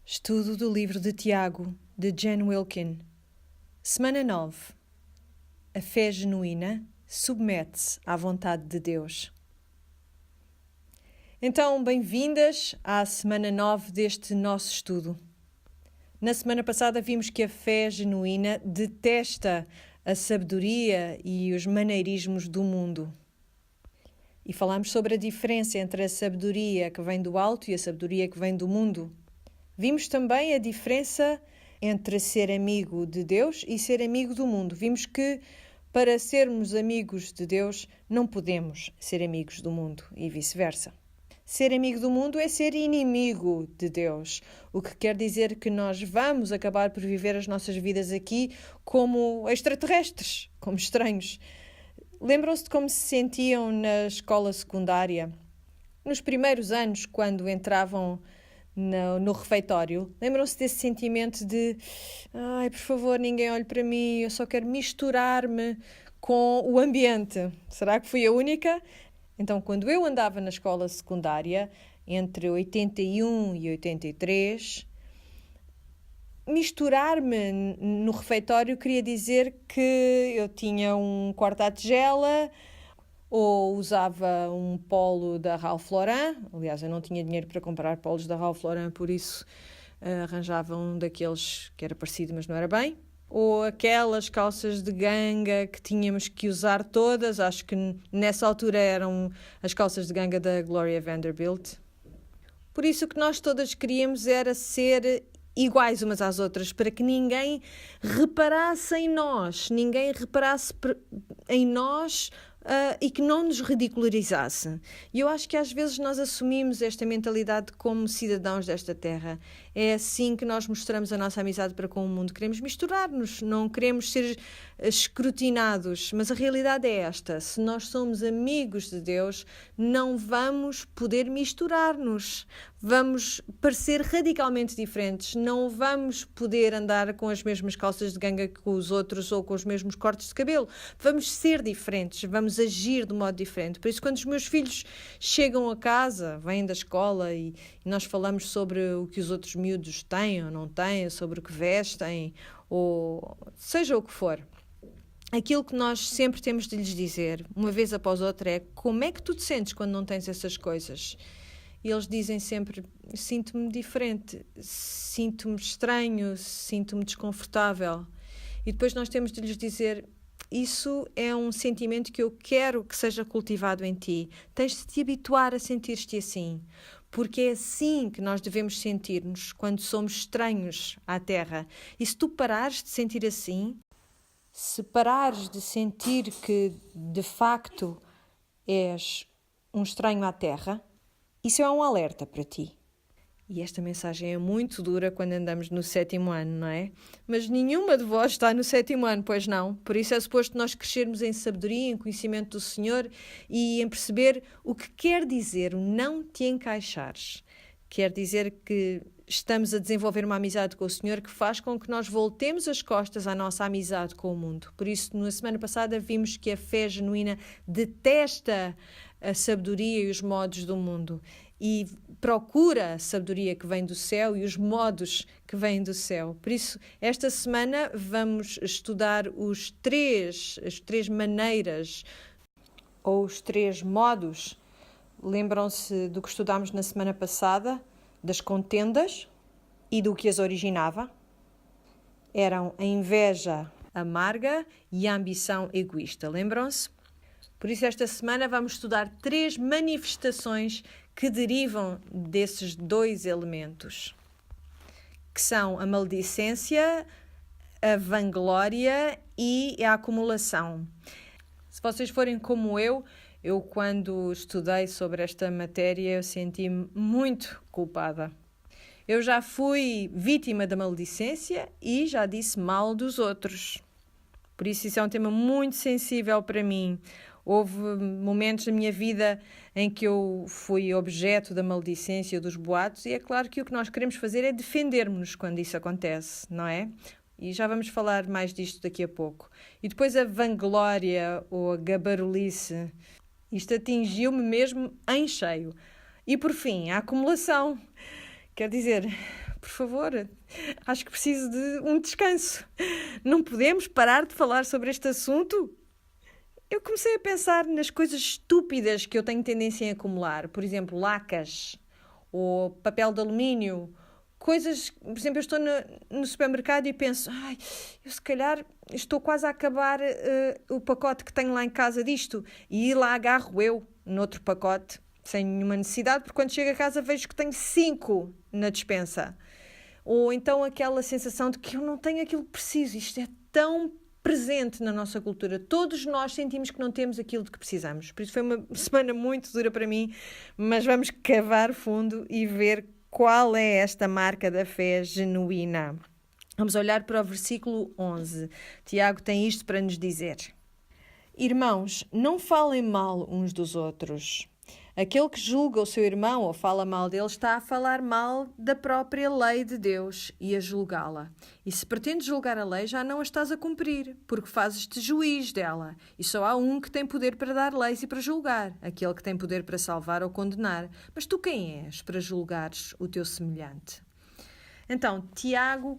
Estudo do livro de Tiago, de Jen Wilkin. Semana 9. A fé genuína submete-se à vontade de Deus. Então, bem-vindas à semana 9 deste nosso estudo. Na semana passada vimos que a fé genuína detesta a sabedoria e os maneirismos do mundo. E falámos sobre a diferença entre a sabedoria que vem do alto e a sabedoria que vem do mundo. Vimos também a diferença entre ser amigo de Deus e ser amigo do mundo. Vimos que para sermos amigos de Deus não podemos ser amigos do mundo e vice-versa. Ser amigo do mundo é ser inimigo de Deus, o que quer dizer que nós vamos acabar por viver as nossas vidas aqui como extraterrestres, como estranhos. Lembram-se de como se sentiam na escola secundária? Nos primeiros anos, quando entravam no refeitório, lembram-se desse sentimento de ai, por favor, ninguém olhe para mim, eu só quero misturar-me com o ambiente. Será que fui a única? Então, quando eu andava na escola secundária, entre 81 e 83, misturar-me no refeitório queria dizer que eu tinha um quarto à tigela, ou usava um polo da Ralph Lauren. Aliás, eu não tinha dinheiro para comprar polos da Ralph Lauren, por isso arranjava um daqueles que era parecido, mas não era bem. Ou aquelas calças de ganga que tínhamos que usar todas. Acho que nessa altura eram as calças de ganga da Gloria Vanderbilt. Por isso o que nós todas queríamos era ser iguais umas às outras, para que ninguém reparasse em nós, e que não nos ridicularizasse. E eu acho que às vezes nós assumimos esta mentalidade como cidadãos desta terra. É assim que nós mostramos a nossa amizade para com o mundo. Queremos misturar-nos, não queremos ser escrutinados. Mas a realidade é esta: se nós somos amigos de Deus, não vamos poder misturar-nos. Vamos parecer radicalmente diferentes. Não vamos poder andar com as mesmas calças de ganga que os outros ou com os mesmos cortes de cabelo. Vamos ser diferentes, vamos agir de modo diferente. Por isso, quando os meus filhos chegam a casa, vêm da escola e nós falamos sobre o que os outros miúdos têm ou não têm, sobre o que vestem, ou seja o que for, aquilo que nós sempre temos de lhes dizer, uma vez após outra, é: como é que tu te sentes quando não tens essas coisas? E eles dizem sempre: sinto-me diferente, sinto-me estranho, sinto-me desconfortável. E depois nós temos de lhes dizer: isso é um sentimento que eu quero que seja cultivado em ti. Tens de te habituar a sentir-te assim, porque é assim que nós devemos sentir-nos quando somos estranhos à Terra. E se tu parares de sentir assim, se parares de sentir que de facto és um estranho à Terra, isso é um alerta para ti. E esta mensagem é muito dura quando andamos no 7º ano, não é? Mas nenhuma de vós está no 7º ano, pois não? Por isso é suposto nós crescermos em sabedoria, em conhecimento do Senhor e em perceber o que quer dizer o não te encaixares. Quer dizer que estamos a desenvolver uma amizade com o Senhor que faz com que nós voltemos as costas à nossa amizade com o mundo. Por isso, na semana passada, vimos que a fé genuína detesta a sabedoria e os modos do mundo e procura a sabedoria que vem do céu e os modos que vêm do céu. Por isso, esta semana vamos estudar as três maneiras ou os 3 modos. Lembram-se do que estudámos na semana passada, das contendas e do que as originava? Eram a inveja amarga e a ambição egoísta. Lembram-se? Por isso, esta semana vamos estudar 3 manifestações que derivam desses 2 elementos, que são a maledicência, a vanglória e a acumulação. Se vocês forem como eu quando estudei sobre esta matéria, eu senti-me muito culpada. Eu já fui vítima da maledicência e já disse mal dos outros. Por isso é um tema muito sensível para mim. Houve momentos na minha vida em que eu fui objeto da maledicência, dos boatos, e é claro que o que nós queremos fazer é defendermos-nos quando isso acontece, não é? E já vamos falar mais disto daqui a pouco. E depois a vanglória ou a gabarulice. Isto atingiu-me mesmo em cheio. E por fim, a acumulação. Quer dizer, por favor. Acho que preciso de um descanso. Não podemos parar de falar sobre este assunto? Eu comecei a pensar nas coisas estúpidas que eu tenho tendência em acumular. Por exemplo, lacas ou papel de alumínio. Coisas, por exemplo, eu estou no supermercado e penso, eu se calhar estou quase a acabar o pacote que tenho lá em casa disto. E lá agarro eu noutro pacote, sem nenhuma necessidade, porque quando chego a casa vejo que tenho 5 na despensa. Ou então aquela sensação de que eu não tenho aquilo que preciso. Isto é tão presente na nossa cultura. Todos nós sentimos que não temos aquilo de que precisamos. Por isso foi uma semana muito dura para mim, mas vamos cavar fundo e ver qual é esta marca da fé genuína. Vamos olhar para o versículo 11. Tiago tem isto para nos dizer. Irmãos, não falem mal uns dos outros. Aquele que julga o seu irmão ou fala mal dele está a falar mal da própria lei de Deus e a julgá-la. E se pretendes julgar a lei, já não a estás a cumprir, porque fazes-te juiz dela. E só há um que tem poder para dar leis e para julgar, aquele que tem poder para salvar ou condenar. Mas tu quem és para julgares o teu semelhante? Então, Tiago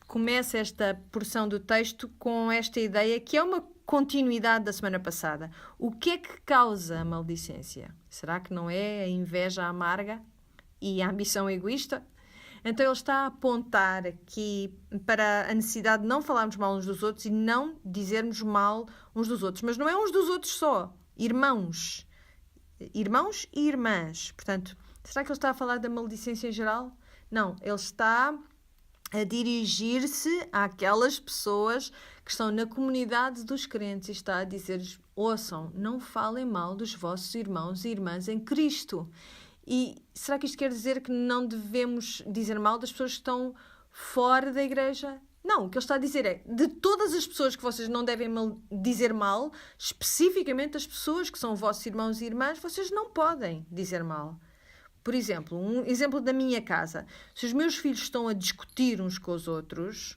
começa esta porção do texto com esta ideia que é uma continuidade da semana passada. O que é que causa a maldicência? Será que não é a inveja amarga e a ambição egoísta? Então ele está a apontar aqui para a necessidade de não falarmos mal uns dos outros e não dizermos mal uns dos outros. Mas não é uns dos outros só. Irmãos. Irmãos e irmãs. Portanto, será que ele está a falar da maldicência em geral? Não, ele está a dirigir-se àquelas pessoas que estão na comunidade dos crentes e está a dizer-lhes, ouçam, não falem mal dos vossos irmãos e irmãs em Cristo. E será que isto quer dizer que não devemos dizer mal das pessoas que estão fora da igreja? Não, o que ele está a dizer é, de todas as pessoas que vocês não devem dizer mal, especificamente as pessoas que são vossos irmãos e irmãs, vocês não podem dizer mal. Por exemplo, um exemplo da minha casa. Se os meus filhos estão a discutir uns com os outros,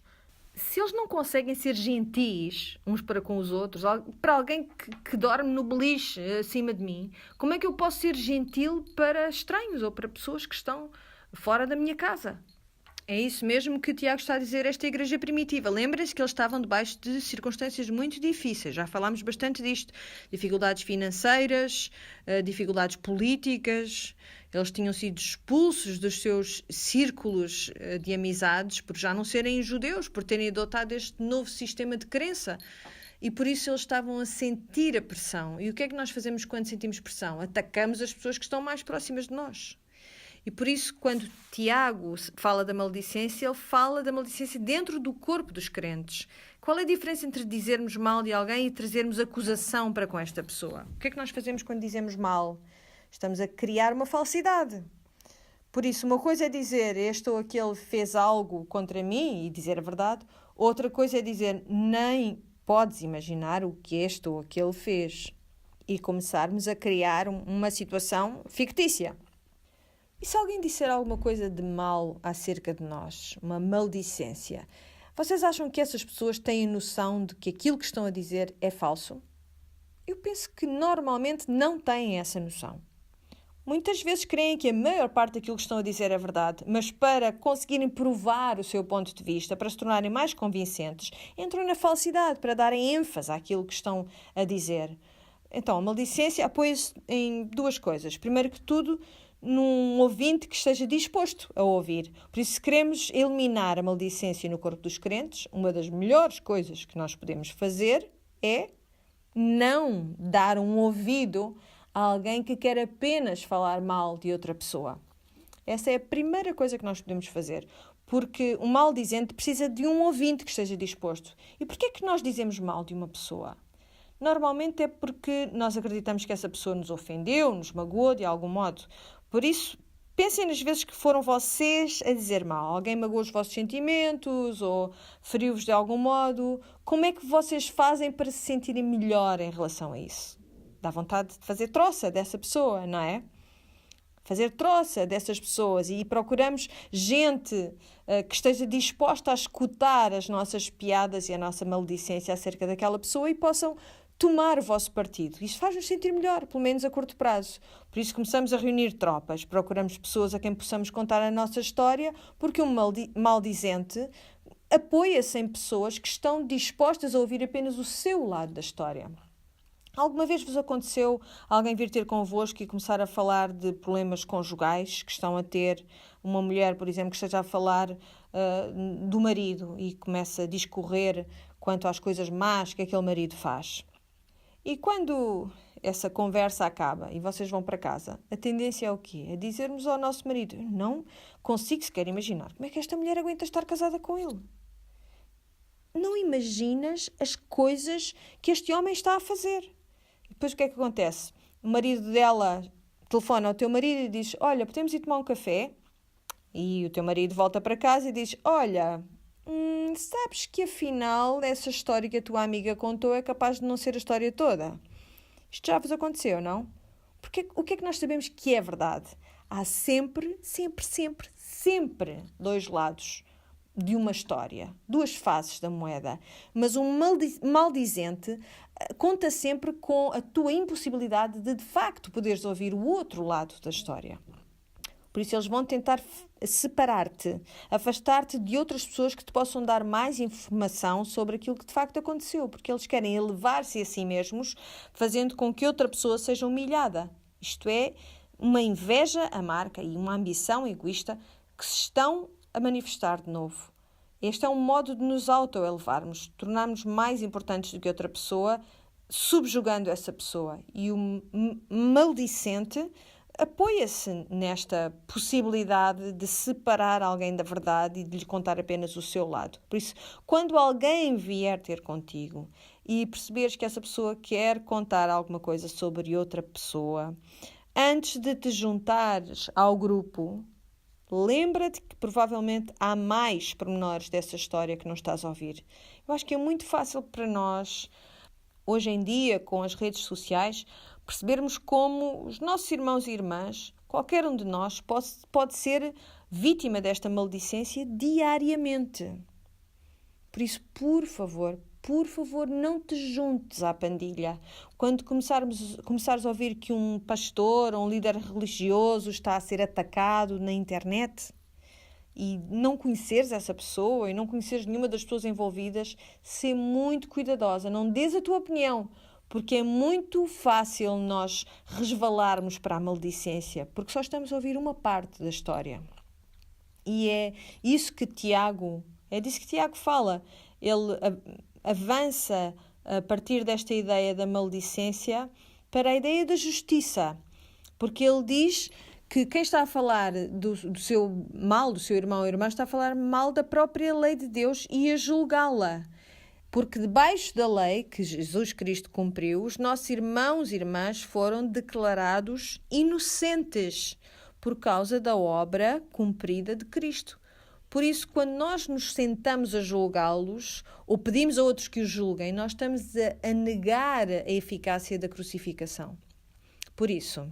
se eles não conseguem ser gentis uns para com os outros, para alguém que dorme no beliche acima de mim, como é que eu posso ser gentil para estranhos ou para pessoas que estão fora da minha casa? É isso mesmo que Tiago está a dizer a esta igreja primitiva. Lembrem-se que eles estavam debaixo de circunstâncias muito difíceis. Já falámos bastante disto. Dificuldades financeiras, dificuldades políticas. Eles tinham sido expulsos dos seus círculos de amizades por já não serem judeus, por terem adotado este novo sistema de crença. E por isso eles estavam a sentir a pressão. E o que é que nós fazemos quando sentimos pressão? Atacamos as pessoas que estão mais próximas de nós. E por isso, quando Tiago fala da maldicência, ele fala da maldicência dentro do corpo dos crentes. Qual é a diferença entre dizermos mal de alguém e trazermos acusação para com esta pessoa? O que é que nós fazemos quando dizemos mal? Estamos a criar uma falsidade. Por isso, uma coisa é dizer este ou aquele fez algo contra mim e dizer a verdade. Outra coisa é dizer nem podes imaginar o que este ou aquele fez. E começarmos a criar uma situação fictícia. E se alguém disser alguma coisa de mal acerca de nós, uma maldicência, vocês acham que essas pessoas têm noção de que aquilo que estão a dizer é falso? Eu penso que normalmente não têm essa noção. Muitas vezes creem que a maior parte daquilo que estão a dizer é verdade, mas para conseguirem provar o seu ponto de vista, para se tornarem mais convincentes, entram na falsidade para darem ênfase àquilo que estão a dizer. Então, a maldicência apoia-se em duas coisas. Primeiro que tudo, num ouvinte que esteja disposto a ouvir. Por isso, se queremos eliminar a maldicência no corpo dos crentes, uma das melhores coisas que nós podemos fazer é não dar um ouvido a alguém que quer apenas falar mal de outra pessoa. Essa é a primeira coisa que nós podemos fazer, porque o maldizente precisa de um ouvinte que esteja disposto. E porquê é que nós dizemos mal de uma pessoa? Normalmente é porque nós acreditamos que essa pessoa nos ofendeu, nos magoou de algum modo. Por isso, pensem nas vezes que foram vocês a dizer mal. Alguém magoou os vossos sentimentos ou feriu-vos de algum modo. Como é que vocês fazem para se sentirem melhor em relação a isso? Dá vontade de fazer troça dessa pessoa, não é? Fazer troça dessas pessoas e procuramos gente que esteja disposta a escutar as nossas piadas e a nossa maldicência acerca daquela pessoa e possam tomar o vosso partido. Isso faz-nos sentir melhor, pelo menos a curto prazo. Por isso começamos a reunir tropas, procuramos pessoas a quem possamos contar a nossa história, porque um maldizente apoia-se em pessoas que estão dispostas a ouvir apenas o seu lado da história. Alguma vez vos aconteceu alguém vir ter convosco e começar a falar de problemas conjugais que estão a ter? Uma mulher, por exemplo, que esteja a falar do marido e começa a discorrer quanto às coisas más que aquele marido faz. E quando essa conversa acaba e vocês vão para casa, a tendência é o quê? É dizermos ao nosso marido: não consigo sequer imaginar como é que esta mulher aguenta estar casada com ele. Não imaginas as coisas que este homem está a fazer. E depois o que é que acontece? O marido dela telefona ao teu marido e diz: olha, podemos ir tomar um café? E o teu marido volta para casa e diz: olha, sabes que afinal essa história que a tua amiga contou é capaz de não ser a história toda. Isto já vos aconteceu, não? Porque o que é que nós sabemos que é verdade? Há sempre dois lados de uma história, duas faces da moeda. Mas um maldizente conta sempre com a tua impossibilidade de facto, poderes ouvir o outro lado da história. Por isso eles vão tentar separar-te, afastar-te de outras pessoas que te possam dar mais informação sobre aquilo que de facto aconteceu, porque eles querem elevar-se a si mesmos, fazendo com que outra pessoa seja humilhada. Isto é, uma inveja amarga e uma ambição egoísta que se estão a manifestar de novo. Este é um modo de nos autoelevarmos, tornarmos mais importantes do que outra pessoa, subjugando essa pessoa. E o maldicente apoia-se nesta possibilidade de separar alguém da verdade e de lhe contar apenas o seu lado. Por isso, quando alguém vier ter contigo e perceberes que essa pessoa quer contar alguma coisa sobre outra pessoa, antes de te juntares ao grupo, lembra-te que provavelmente há mais pormenores dessa história que não estás a ouvir. Eu acho que é muito fácil para nós, hoje em dia, com as redes sociais, percebermos como os nossos irmãos e irmãs, qualquer um de nós, pode ser vítima desta maldicência diariamente. Por isso, por favor, não te juntes à pandilha. Quando começares a ouvir que um pastor ou um líder religioso está a ser atacado na internet e não conheceres essa pessoa e não conheceres nenhuma das pessoas envolvidas, sê muito cuidadosa. Não dês a tua opinião, porque é muito fácil nós resvalarmos para a maldicência, porque só estamos a ouvir uma parte da história. E é disso que Tiago fala. Ele avança a partir desta ideia da maldicência para a ideia da justiça, porque ele diz que quem está a falar do seu mal, do seu irmão ou irmã, está a falar mal da própria lei de Deus e a julgá-la. Porque debaixo da lei que Jesus Cristo cumpriu, os nossos irmãos e irmãs foram declarados inocentes por causa da obra cumprida de Cristo. Por isso, quando nós nos sentamos a julgá-los ou pedimos a outros que os julguem, nós estamos a negar a eficácia da crucificação. Por isso,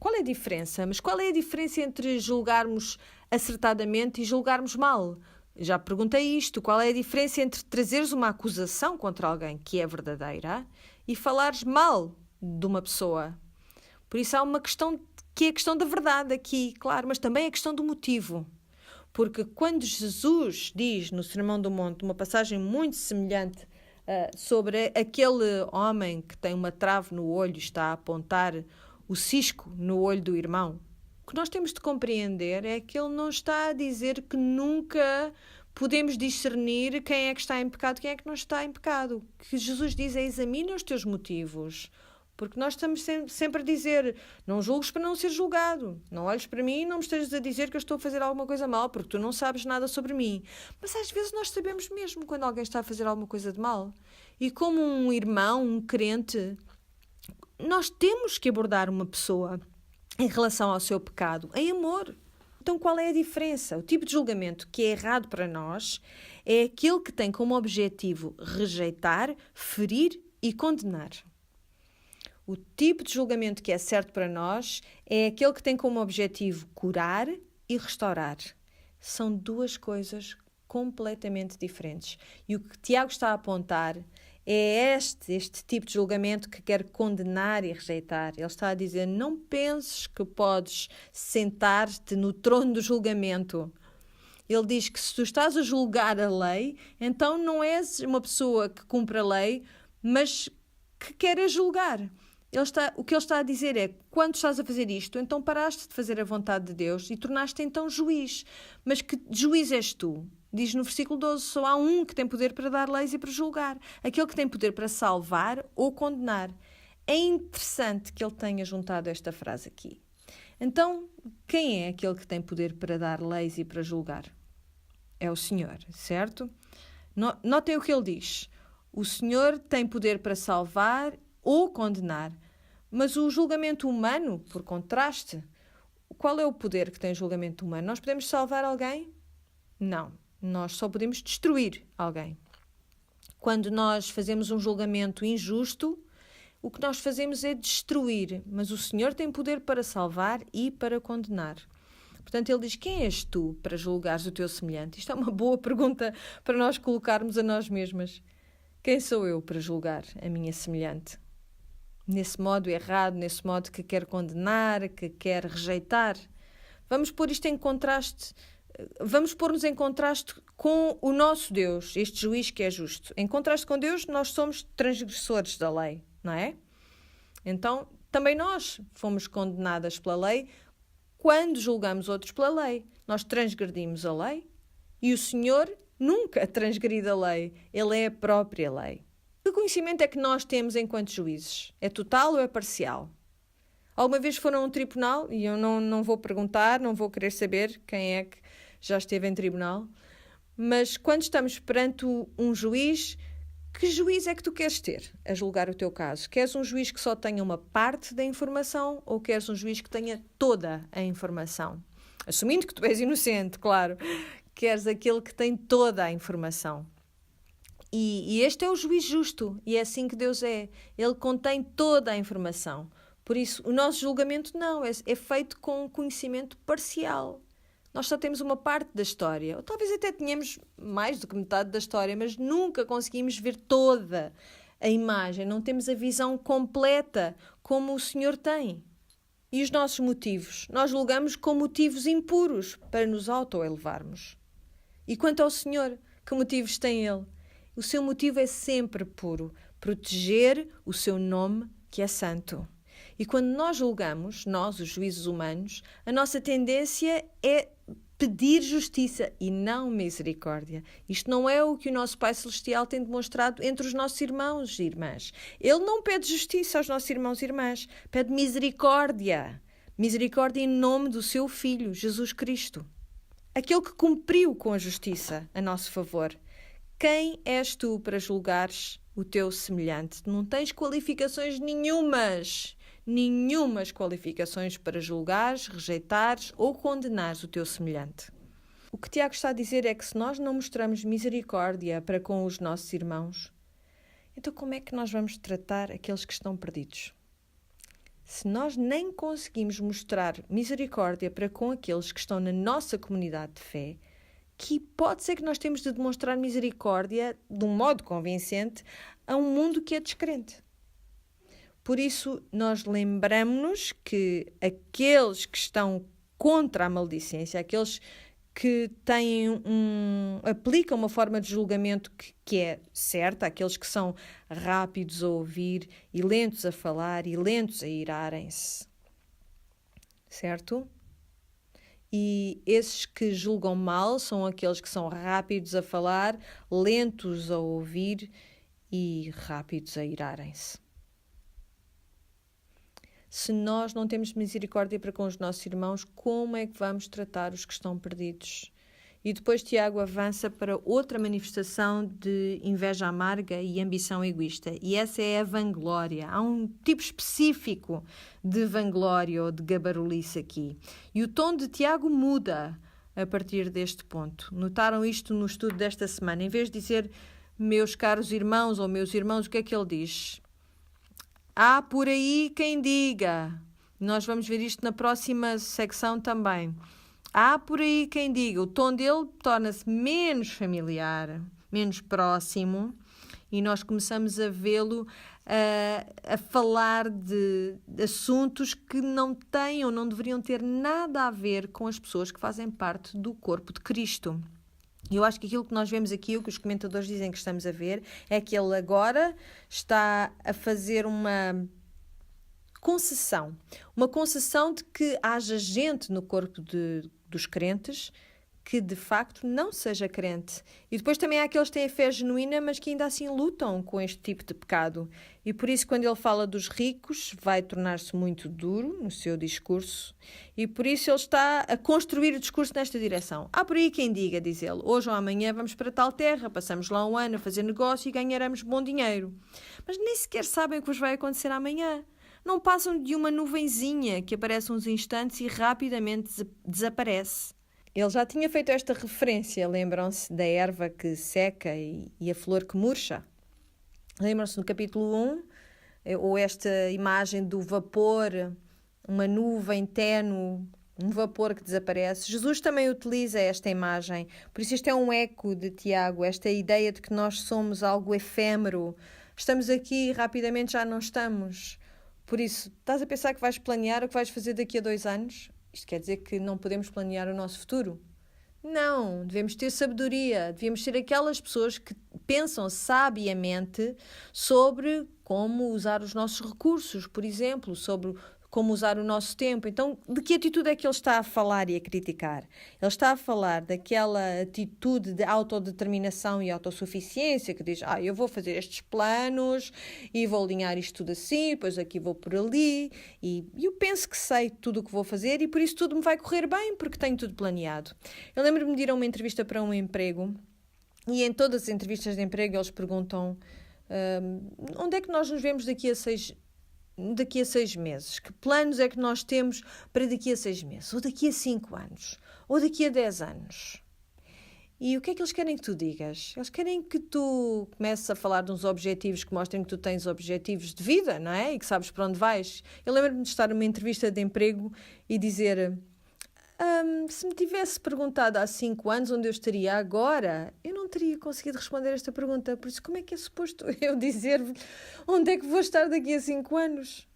qual é a diferença? Mas qual é a diferença entre julgarmos acertadamente e julgarmos mal? Já perguntei isto. Qual é a diferença entre trazeres uma acusação contra alguém que é verdadeira e falares mal de uma pessoa? Por isso há uma questão que é a questão da verdade aqui, claro, mas também a questão do motivo. Porque quando Jesus diz no Sermão do Monte, uma passagem muito semelhante sobre aquele homem que tem uma trave no olho e está a apontar o cisco no olho do irmão, o que nós temos de compreender é que ele não está a dizer que nunca podemos discernir quem é que está em pecado e quem é que não está em pecado. O que Jesus diz é: examina os teus motivos. Porque nós estamos sempre a dizer: não julgues para não ser julgado. Não olhes para mim e não me estejas a dizer que eu estou a fazer alguma coisa mal, porque tu não sabes nada sobre mim. Mas às vezes nós sabemos mesmo quando alguém está a fazer alguma coisa de mal. E como um irmão, um crente, nós temos que abordar uma pessoa em relação ao seu pecado, em amor. Então qual é a diferença? O tipo de julgamento que é errado para nós é aquele que tem como objetivo rejeitar, ferir e condenar. O tipo de julgamento que é certo para nós é aquele que tem como objetivo curar e restaurar. São duas coisas completamente diferentes. E o que Tiago está a apontar É este tipo de julgamento que quer condenar e rejeitar. Ele está a dizer, não penses que podes sentar-te no trono do julgamento. Ele diz que se tu estás a julgar a lei, então não és uma pessoa que cumpre a lei, mas que quer julgar. O que ele está a dizer é, quando estás a fazer isto, então paraste de fazer a vontade de Deus e tornaste então juiz. Mas que juiz és tu? Diz no versículo 12, só há um que tem poder para dar leis e para julgar. Aquele que tem poder para salvar ou condenar. É interessante que ele tenha juntado esta frase aqui. Então, quem é aquele que tem poder para dar leis e para julgar? É o Senhor, certo? Notem o que ele diz. O Senhor tem poder para salvar ou condenar. Mas o julgamento humano, por contraste, qual é o poder que tem o julgamento humano? Nós podemos salvar alguém? Não. Nós só podemos destruir alguém. Quando nós fazemos um julgamento injusto, o que nós fazemos é destruir. Mas o Senhor tem poder para salvar e para condenar. Portanto, ele diz, quem és tu para julgares o teu semelhante? Isto é uma boa pergunta para nós colocarmos a nós mesmas. Quem sou eu para julgar a minha semelhante? Nesse modo errado, nesse modo que quer condenar, que quer rejeitar. Vamos pôr isto em contraste, vamos pôr-nos em contraste com o nosso Deus, este juiz que é justo. Em contraste com Deus, nós somos transgressores da lei, não é? Então, também nós fomos condenadas pela lei quando julgamos outros pela lei. Nós transgredimos a lei e o Senhor nunca transgride a lei. Ele é a própria lei. Que conhecimento é que nós temos enquanto juízes? É total ou é parcial? Alguma vez foram a um tribunal? E eu não vou perguntar, não vou querer saber quem é que já esteve em tribunal. Mas quando estamos perante um juiz, que juiz é que tu queres ter a julgar o teu caso? Queres um juiz que só tenha uma parte da informação ou queres um juiz que tenha toda a informação? Assumindo que tu és inocente, claro. Queres aquele que tem toda a informação. E este é o juiz justo, e é assim que Deus é. Ele contém toda a informação. Por isso, o nosso julgamento não, é feito com conhecimento parcial. Nós só temos uma parte da história, ou talvez até tenhamos mais do que metade da história, mas nunca conseguimos ver toda a imagem, não temos a visão completa como o Senhor tem. E os nossos motivos? Nós julgamos com motivos impuros para nos autoelevarmos. E quanto ao Senhor, que motivos tem Ele? O seu motivo é sempre puro, proteger o seu nome, que é santo. E quando nós julgamos, nós, os juízes humanos, a nossa tendência é pedir justiça e não misericórdia. Isto não é o que o nosso Pai Celestial tem demonstrado entre os nossos irmãos e irmãs. Ele não pede justiça aos nossos irmãos e irmãs, pede misericórdia. Misericórdia em nome do seu Filho, Jesus Cristo. Aquele que cumpriu com a justiça a nosso favor. Quem és tu para julgares o teu semelhante? Não tens qualificações nenhumas qualificações para julgares, rejeitares ou condenares o teu semelhante. O que Tiago está a dizer é que se nós não mostramos misericórdia para com os nossos irmãos, então como é que nós vamos tratar aqueles que estão perdidos? Se nós nem conseguimos mostrar misericórdia para com aqueles que estão na nossa comunidade de fé, que pode ser que nós temos de demonstrar misericórdia de um modo convincente a um mundo que é descrente. Por isso, nós lembramos-nos que aqueles que estão contra a maledicência, aqueles que aplicam uma forma de julgamento que é certa, aqueles que são rápidos a ouvir e lentos a falar e lentos a irarem-se, certo? E esses que julgam mal são aqueles que são rápidos a falar, lentos a ouvir e rápidos a irarem-se. Se nós não temos misericórdia para com os nossos irmãos, como é que vamos tratar os que estão perdidos? E depois Tiago avança para outra manifestação de inveja amarga e ambição egoísta. E essa é a vanglória. Há um tipo específico de vanglória ou de gabarulice aqui. E o tom de Tiago muda a partir deste ponto. Notaram isto no estudo desta semana? Em vez de dizer meus caros irmãos ou meus irmãos, o que é que ele diz? Há por aí quem diga. Nós vamos ver isto na próxima secção também. Há por aí quem diga. O tom dele torna-se menos familiar, menos próximo e nós começamos a vê-lo a falar de assuntos que não têm ou não deveriam ter nada a ver com as pessoas que fazem parte do corpo de Cristo. E eu acho que aquilo que nós vemos aqui, o que os comentadores dizem que estamos a ver, é que ele agora está a fazer uma concessão de que haja gente no corpo dos crentes que de facto não seja crente. E depois também há aqueles que têm a fé genuína, mas que ainda assim lutam com este tipo de pecado. E por isso, quando ele fala dos ricos, vai tornar-se muito duro no seu discurso. E por isso ele está a construir o discurso nesta direção. Há por aí quem diga, diz ele, hoje ou amanhã vamos para tal terra, passamos lá um ano a fazer negócio e ganharemos bom dinheiro. Mas nem sequer sabem o que vos vai acontecer amanhã. Não passam de uma nuvenzinha que aparece uns instantes e rapidamente desaparece. Ele já tinha feito esta referência, lembram-se da erva que seca e a flor que murcha? Lembram-se no capítulo 1, ou esta imagem do vapor, uma nuvem ténue, um vapor que desaparece. Jesus também utiliza esta imagem, por isso isto é um eco de Tiago, esta ideia de que nós somos algo efêmero. Estamos aqui e rapidamente já não estamos. Por isso, estás a pensar que vais planear o que vais fazer daqui a 2 anos? Isto quer dizer que não podemos planear o nosso futuro? Não, devemos ter sabedoria, devemos ser aquelas pessoas que pensam sabiamente sobre como usar os nossos recursos, por exemplo, sobre como usar o nosso tempo. Então, de que atitude é que ele está a falar e a criticar? Ele está a falar daquela atitude de autodeterminação e autossuficiência que diz, eu vou fazer estes planos e vou alinhar isto tudo assim, depois aqui vou por ali e eu penso que sei tudo o que vou fazer e por isso tudo me vai correr bem porque tenho tudo planeado. Eu lembro-me de ir a uma entrevista para um emprego e em todas as entrevistas de emprego eles perguntam onde é que nós nos vemos daqui a 6 meses? Que planos é que nós temos para daqui a 6 meses? Ou daqui a 5 anos? Ou daqui a 10 anos? E o que é que eles querem que tu digas? Eles querem que tu comeces a falar de uns objetivos que mostrem que tu tens objetivos de vida, não é? E que sabes para onde vais. Eu lembro-me de estar numa entrevista de emprego e dizer... se me tivesse perguntado há 5 anos onde eu estaria agora, eu não teria conseguido responder esta pergunta. Por isso, como é que é suposto eu dizer-vos onde é que vou estar daqui a 5 anos?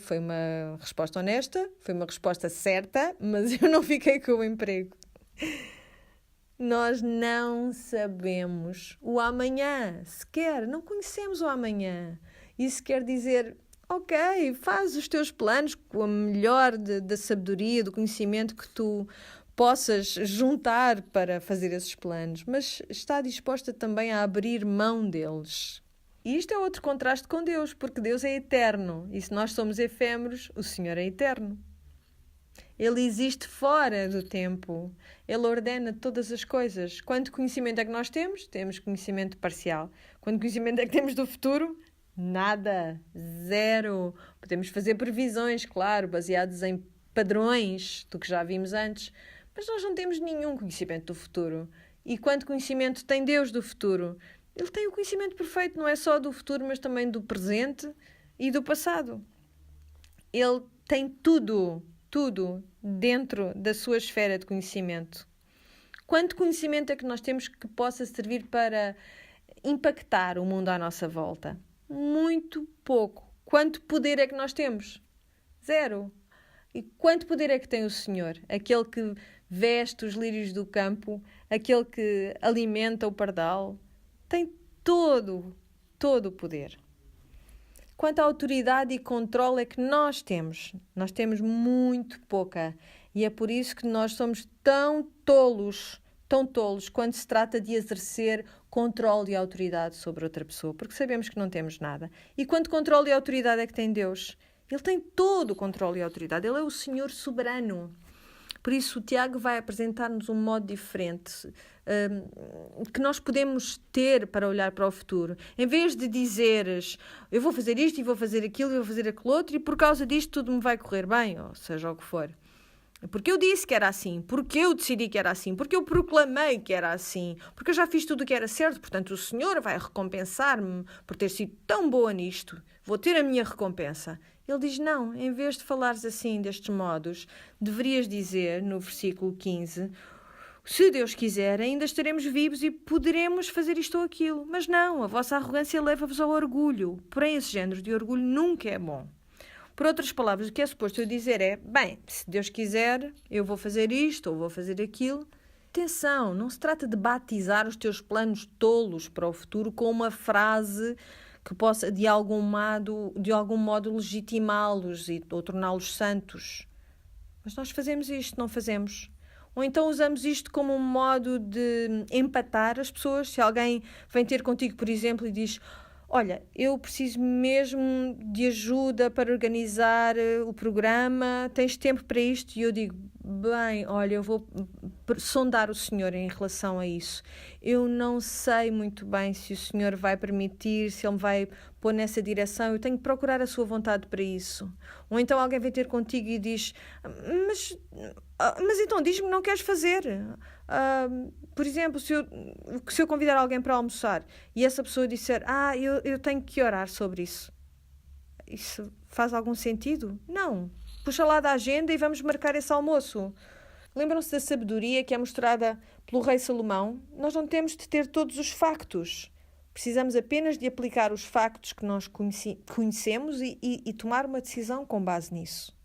Foi uma resposta honesta, foi uma resposta certa, mas eu não fiquei com o emprego. Nós não sabemos o amanhã, sequer, não conhecemos o amanhã. Isso quer dizer... Ok, faz os teus planos com a melhor da sabedoria, do conhecimento que tu possas juntar para fazer esses planos, mas está disposta também a abrir mão deles. E isto é outro contraste com Deus, porque Deus é eterno e se nós somos efêmeros, o Senhor é eterno. Ele existe fora do tempo. Ele ordena todas as coisas. Quanto conhecimento é que nós temos? Temos conhecimento parcial. Quanto conhecimento é que temos do futuro? Nada, zero. Podemos fazer previsões, claro, baseadas em padrões do que já vimos antes, mas nós não temos nenhum conhecimento do futuro. E quanto conhecimento tem Deus do futuro? Ele tem o conhecimento perfeito, não é só do futuro, mas também do presente e do passado. Ele tem tudo dentro da sua esfera de conhecimento. Quanto conhecimento é que nós temos que possa servir para impactar o mundo à nossa volta? Muito pouco. Quanto poder é que nós temos? Zero. E quanto poder é que tem o Senhor? Aquele que veste os lírios do campo, aquele que alimenta o pardal, tem todo o poder. Quanta autoridade e controle é que nós temos? Nós temos muito pouca. E é por isso que nós somos tão tolos quando se trata de exercer controle e autoridade sobre outra pessoa, porque sabemos que não temos nada. E quanto controle e autoridade é que tem Deus? Ele tem todo o controle e autoridade. Ele é o Senhor soberano. Por isso, o Tiago vai apresentar-nos um modo diferente que nós podemos ter para olhar para o futuro. Em vez de dizeres, eu vou fazer isto e vou fazer aquilo e vou fazer aquilo outro e por causa disto tudo me vai correr bem, ou seja o que for. Porque eu disse que era assim, porque eu decidi que era assim, porque eu proclamei que era assim, porque eu já fiz tudo o que era certo, portanto o Senhor vai recompensar-me por ter sido tão boa nisto, vou ter a minha recompensa. Ele diz, não, em vez de falares assim, destes modos, deverias dizer, no versículo 15, Se Deus quiser, ainda estaremos vivos e poderemos fazer isto ou aquilo. Mas não, a vossa arrogância leva-vos ao orgulho. Porém, esse género de orgulho nunca é bom. Por outras palavras, o que é suposto eu dizer é, bem, se Deus quiser, eu vou fazer isto ou vou fazer aquilo. Atenção, não se trata de batizar os teus planos tolos para o futuro com uma frase que possa, de algum modo legitimá-los ou torná-los santos. Mas nós fazemos isto, não fazemos? Ou então usamos isto como um modo de empatar as pessoas. Se alguém vem ter contigo, por exemplo, e diz, olha, eu preciso mesmo de ajuda para organizar o programa, tens tempo para isto? E eu digo, bem, olha, eu vou sondar o Senhor em relação a isso. Eu não sei muito bem se o Senhor vai permitir, se Ele me vai pôr nessa direção, eu tenho que procurar a sua vontade para isso. Ou então alguém vem ter contigo e diz, mas então diz-me que não queres fazer. Por exemplo, se eu convidar alguém para almoçar e essa pessoa disser, eu tenho que orar sobre isso. Isso faz algum sentido? Não. Puxa lá da agenda e vamos marcar esse almoço. Lembram-se da sabedoria que é mostrada pelo rei Salomão? Nós não temos de ter todos os factos. Precisamos apenas de aplicar os factos que nós conhecemos e tomar uma decisão com base nisso.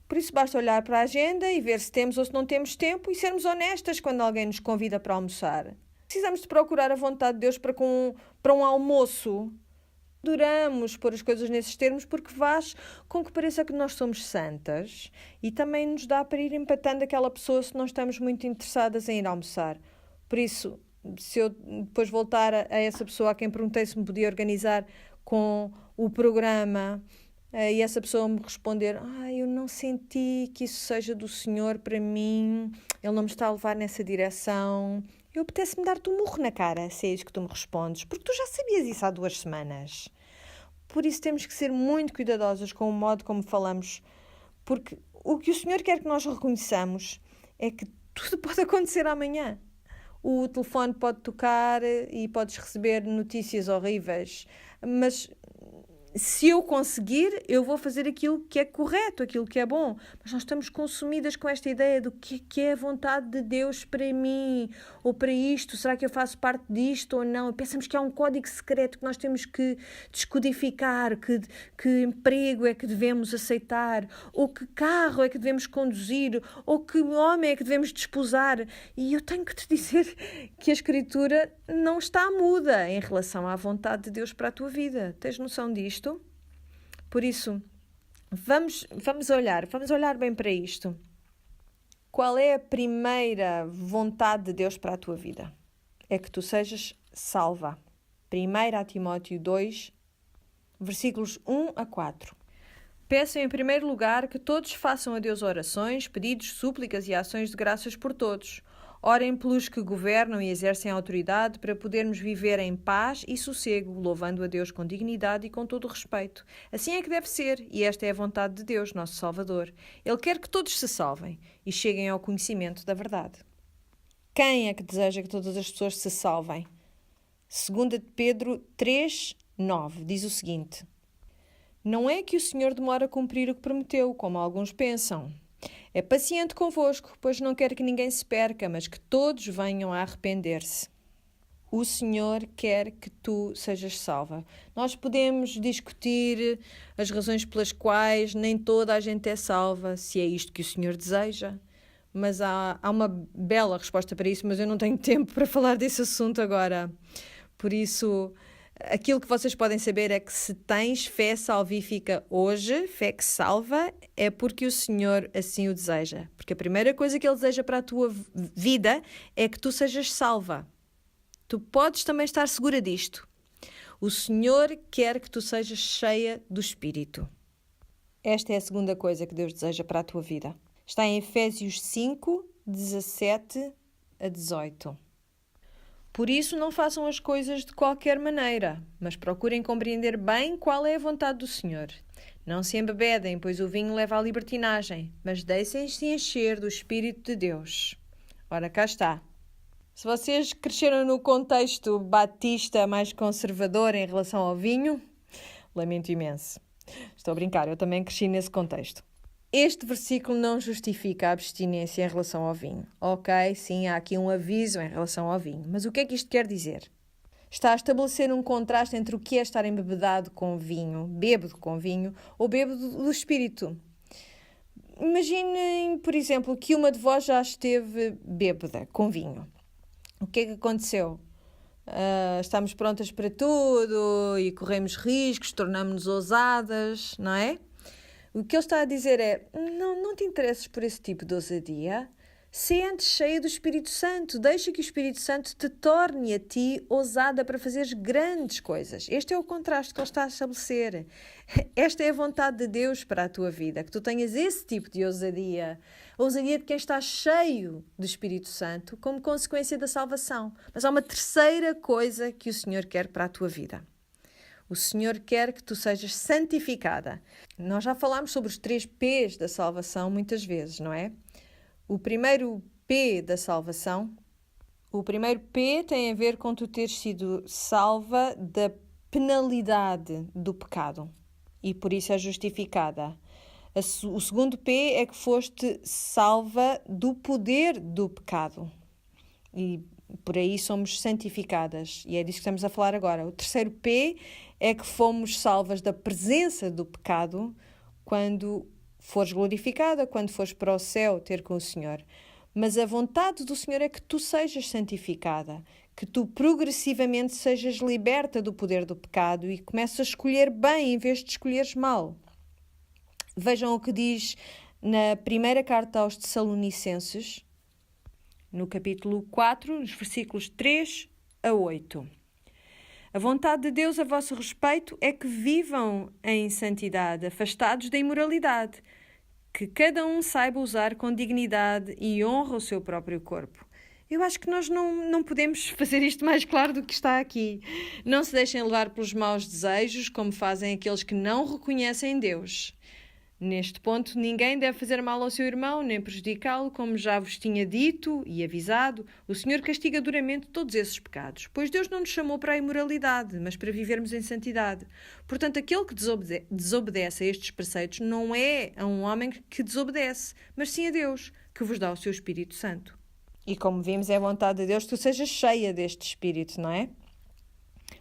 Por isso basta olhar para a agenda e ver se temos ou se não temos tempo e sermos honestas quando alguém nos convida para almoçar. Precisamos de procurar a vontade de Deus para um almoço. Adoramos pôr as coisas nesses termos porque faz com que pareça que nós somos santas e também nos dá para ir empatando aquela pessoa se não estamos muito interessadas em ir almoçar. Por isso, se eu depois voltar a essa pessoa a quem perguntei se me podia organizar com o programa e essa pessoa me responder, eu não senti que isso seja do Senhor para mim, Ele não me está a levar nessa direção, eu apetece-me dar-te um murro na cara, se é isso que tu me respondes, porque tu já sabias isso há 2 semanas. Por isso temos que ser muito cuidadosas com o modo como falamos, porque o que o Senhor quer que nós reconheçamos é que tudo pode acontecer amanhã. O telefone pode tocar e podes receber notícias horríveis, mas se eu conseguir, eu vou fazer aquilo que é correto, aquilo que é bom. Mas nós estamos consumidas com esta ideia do que é a vontade de Deus para mim, ou para isto, será que eu faço parte disto ou não? Pensamos que há um código secreto que nós temos que descodificar, que emprego é que devemos aceitar, ou que carro é que devemos conduzir, ou que homem é que devemos desposar. E eu tenho que te dizer que a Escritura não está muda em relação à vontade de Deus para a tua vida. Tens noção disto? Por isso, vamos olhar bem para isto. Qual é a primeira vontade de Deus para a tua vida? É que tu sejas salva. 1 Timóteo 2, versículos 1 a 4. Peçam em primeiro lugar que todos façam a Deus orações, pedidos, súplicas e ações de graças por todos. Orem pelos que governam e exercem autoridade para podermos viver em paz e sossego, louvando a Deus com dignidade e com todo o respeito. Assim é que deve ser, e esta é a vontade de Deus, nosso Salvador. Ele quer que todos se salvem e cheguem ao conhecimento da verdade. Quem é que deseja que todas as pessoas se salvem? 2 Pedro 3, 9 diz o seguinte: Não é que o Senhor demora a cumprir o que prometeu, como alguns pensam. É paciente convosco, pois não quer que ninguém se perca, mas que todos venham a arrepender-se. O Senhor quer que tu sejas salva. Nós podemos discutir as razões pelas quais nem toda a gente é salva, se é isto que o Senhor deseja, mas há uma bela resposta para isso, mas eu não tenho tempo para falar desse assunto agora. Por isso, aquilo que vocês podem saber é que se tens fé salvífica hoje, fé que salva, é porque o Senhor assim o deseja. Porque a primeira coisa que Ele deseja para a tua vida é que tu sejas salva. Tu podes também estar segura disto. O Senhor quer que tu sejas cheia do Espírito. Esta é a segunda coisa que Deus deseja para a tua vida. Está em Efésios 5, 17 a 18. Por isso, não façam as coisas de qualquer maneira, mas procurem compreender bem qual é a vontade do Senhor. Não se embebedem, pois o vinho leva à libertinagem, mas deixem-se encher do Espírito de Deus. Ora, cá está. Se vocês cresceram no contexto batista mais conservador em relação ao vinho, lamento imenso. Estou a brincar, eu também cresci nesse contexto. Este versículo não justifica a abstinência em relação ao vinho. Ok, sim, há aqui um aviso em relação ao vinho. Mas o que é que isto quer dizer? Está a estabelecer um contraste entre o que é estar embebedado com vinho, bêbado com vinho, ou bêbado do espírito. Imaginem, por exemplo, que uma de vós já esteve bêbada com vinho. O que é que aconteceu? Estamos prontas para tudo e corremos riscos, tornamos-nos ousadas, não é? O que ele está a dizer é, não te interesses por esse tipo de ousadia, sente cheia do Espírito Santo, deixa que o Espírito Santo te torne a ti ousada para fazeres grandes coisas. Este é o contraste que ele está a estabelecer. Esta é a vontade de Deus para a tua vida, que tu tenhas esse tipo de ousadia, a ousadia de quem está cheio do Espírito Santo como consequência da salvação. Mas há uma terceira coisa que o Senhor quer para a tua vida. O Senhor quer que tu sejas santificada. Nós já falámos sobre os 3 P's da salvação muitas vezes, não é? O primeiro P da salvação, o primeiro P tem a ver com tu teres sido salva da penalidade do pecado e por isso é justificada. O segundo P é que foste salva do poder do pecado e por aí somos santificadas e é disso que estamos a falar agora. O terceiro P é que fomos salvas da presença do pecado quando fores glorificada, quando fores para o céu ter com o Senhor. Mas a vontade do Senhor é que tu sejas santificada, que tu progressivamente sejas liberta do poder do pecado e comeces a escolher bem em vez de escolheres mal. Vejam o que diz na primeira carta aos Tessalonicenses, no capítulo 4, nos versículos 3 a 8. A vontade de Deus a vosso respeito é que vivam em santidade, afastados da imoralidade, que cada um saiba usar com dignidade e honra o seu próprio corpo. Eu acho que nós não podemos fazer isto mais claro do que está aqui. Não se deixem levar pelos maus desejos, como fazem aqueles que não reconhecem Deus. Neste ponto, ninguém deve fazer mal ao seu irmão, nem prejudicá-lo, como já vos tinha dito e avisado. O Senhor castiga duramente todos esses pecados, pois Deus não nos chamou para a imoralidade, mas para vivermos em santidade. Portanto, aquele que desobedece a estes preceitos não é a um homem que desobedece, mas sim a Deus, que vos dá o seu Espírito Santo. E como vimos, é a vontade de Deus que tu sejas cheia deste Espírito, não é?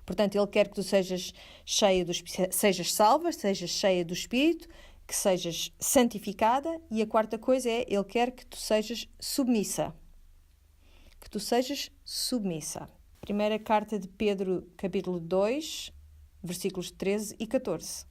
Portanto, Ele quer que tu sejas sejas salva, sejas cheia do Espírito, que sejas santificada, e a quarta coisa é, Ele quer que tu sejas submissa. Que tu sejas submissa. Primeira carta de Pedro, capítulo 2, versículos 13 e 14.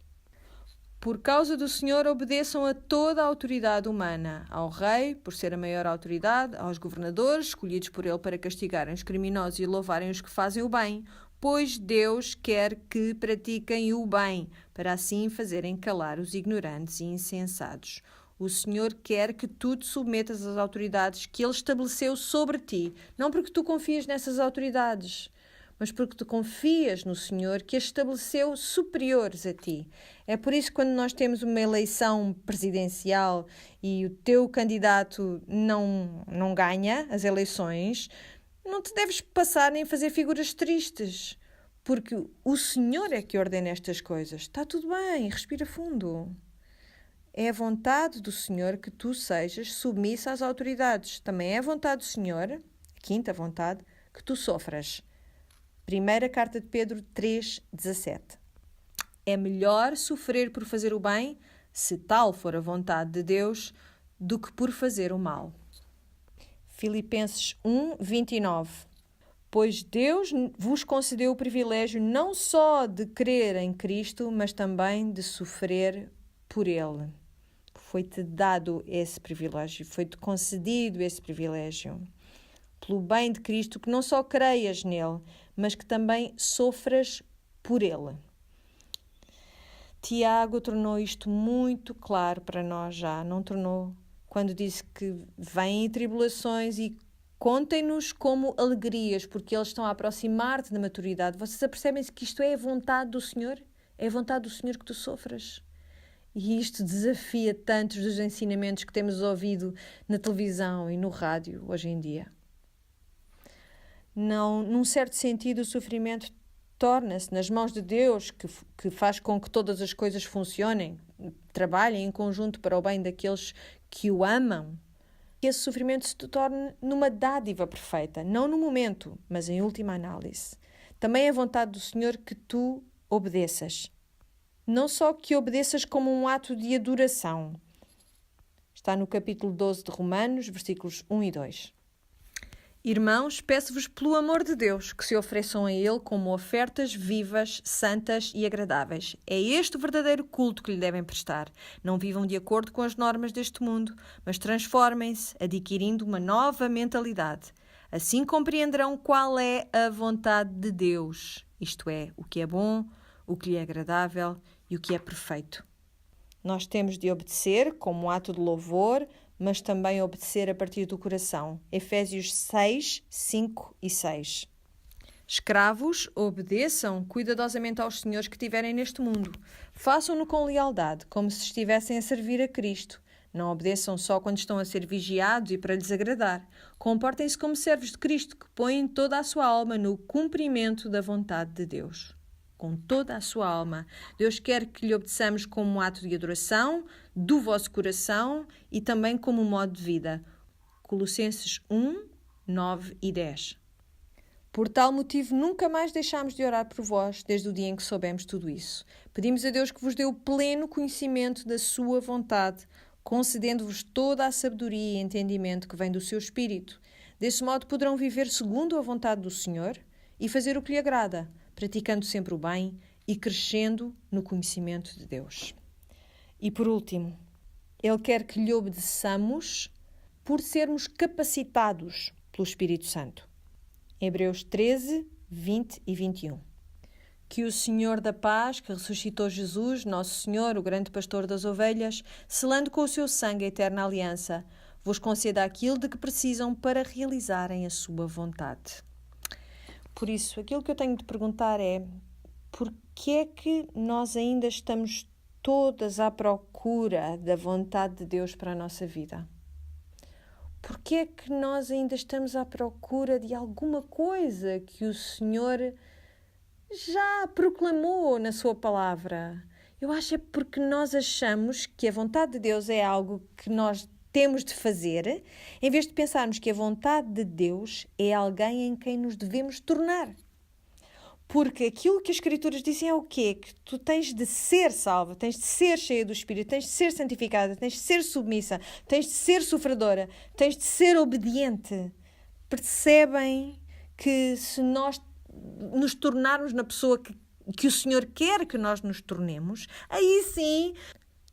Por causa do Senhor, obedeçam a toda a autoridade humana, ao rei, por ser a maior autoridade, aos governadores, escolhidos por ele para castigarem os criminosos e louvarem os que fazem o bem, pois Deus quer que pratiquem o bem, para assim fazerem calar os ignorantes e insensatos. O Senhor quer que tu te submetas às autoridades que Ele estabeleceu sobre ti, não porque tu confias nessas autoridades, mas porque tu confias no Senhor que as estabeleceu superiores a ti. É por isso que quando nós temos uma eleição presidencial e o teu candidato não ganha as eleições, não te deves passar nem fazer figuras tristes, porque o Senhor é que ordena estas coisas. Está tudo bem, respira fundo. É a vontade do Senhor que tu sejas submissa às autoridades. Também é a vontade do Senhor, a quinta vontade, que tu sofras. Primeira carta de Pedro 3,17. É melhor sofrer por fazer o bem, se tal for a vontade de Deus, do que por fazer o mal. Filipenses 1:29. Pois Deus vos concedeu o privilégio não só de crer em Cristo, mas também de sofrer por Ele. Foi-te dado esse privilégio, foi-te concedido esse privilégio. Pelo bem de Cristo, que não só creias nele, mas que também sofras por Ele. Tiago tornou isto muito claro para nós já, não tornou? Quando disse que vêm tribulações e contem-nos como alegrias, porque eles estão a aproximar-te da maturidade. Vocês apercebem-se que isto é a vontade do Senhor? É a vontade do Senhor que tu sofras. E isto desafia tantos dos ensinamentos que temos ouvido na televisão e no rádio hoje em dia. Não, num certo sentido, o sofrimento torna-se nas mãos de Deus, que faz com que todas as coisas funcionem, trabalhem em conjunto para o bem daqueles que o amam, que esse sofrimento se torne numa dádiva perfeita, não no momento, mas em última análise. Também é vontade do Senhor que tu obedeças. Não só que obedeças como um ato de adoração. Está no capítulo 12 de Romanos, versículos 1 e 2. Irmãos, peço-vos pelo amor de Deus que se ofereçam a Ele como ofertas vivas, santas e agradáveis. É este o verdadeiro culto que lhe devem prestar. Não vivam de acordo com as normas deste mundo, mas transformem-se, adquirindo uma nova mentalidade. Assim compreenderão qual é a vontade de Deus, isto é, o que é bom, o que lhe é agradável e o que é perfeito. Nós temos de obedecer como um ato de louvor, mas também obedecer a partir do coração. Efésios 6, 5 e 6. Escravos, obedeçam cuidadosamente aos senhores que tiverem neste mundo. Façam-no com lealdade, como se estivessem a servir a Cristo. Não obedeçam só quando estão a ser vigiados e para lhes agradar. Comportem-se como servos de Cristo, que põem toda a sua alma no cumprimento da vontade de Deus. Com toda a sua alma. Deus quer que lhe obedeçamos como um ato de adoração, do vosso coração e também como um modo de vida. Colossenses 1, 9 e 10. Por tal motivo, nunca mais deixámos de orar por vós, desde o dia em que soubemos tudo isso. Pedimos a Deus que vos dê o pleno conhecimento da sua vontade, concedendo-vos toda a sabedoria e entendimento que vem do seu Espírito. Desse modo poderão viver segundo a vontade do Senhor e fazer o que lhe agrada, praticando sempre o bem e crescendo no conhecimento de Deus. E por último, Ele quer que lhe obedeçamos por sermos capacitados pelo Espírito Santo. Hebreus 13, 20 e 21. Que o Senhor da paz, que ressuscitou Jesus, nosso Senhor, o grande pastor das ovelhas, selando com o seu sangue a eterna aliança, vos conceda aquilo de que precisam para realizarem a sua vontade. Por isso, aquilo que eu tenho de perguntar é: por que é que nós ainda estamos todas à procura da vontade de Deus para a nossa vida? Por que é que nós ainda estamos à procura de alguma coisa que o Senhor já proclamou na sua palavra? Eu acho é porque nós achamos que a vontade de Deus é algo que nós temos de fazer, em vez de pensarmos que a vontade de Deus é alguém em quem nos devemos tornar. Porque aquilo que as Escrituras dizem é o quê? Que tu tens de ser salva, tens de ser cheia do Espírito, tens de ser santificada, tens de ser submissa, tens de ser sofredora, tens de ser obediente. Percebem que se nós nos tornarmos na pessoa que o Senhor quer que nós nos tornemos, aí sim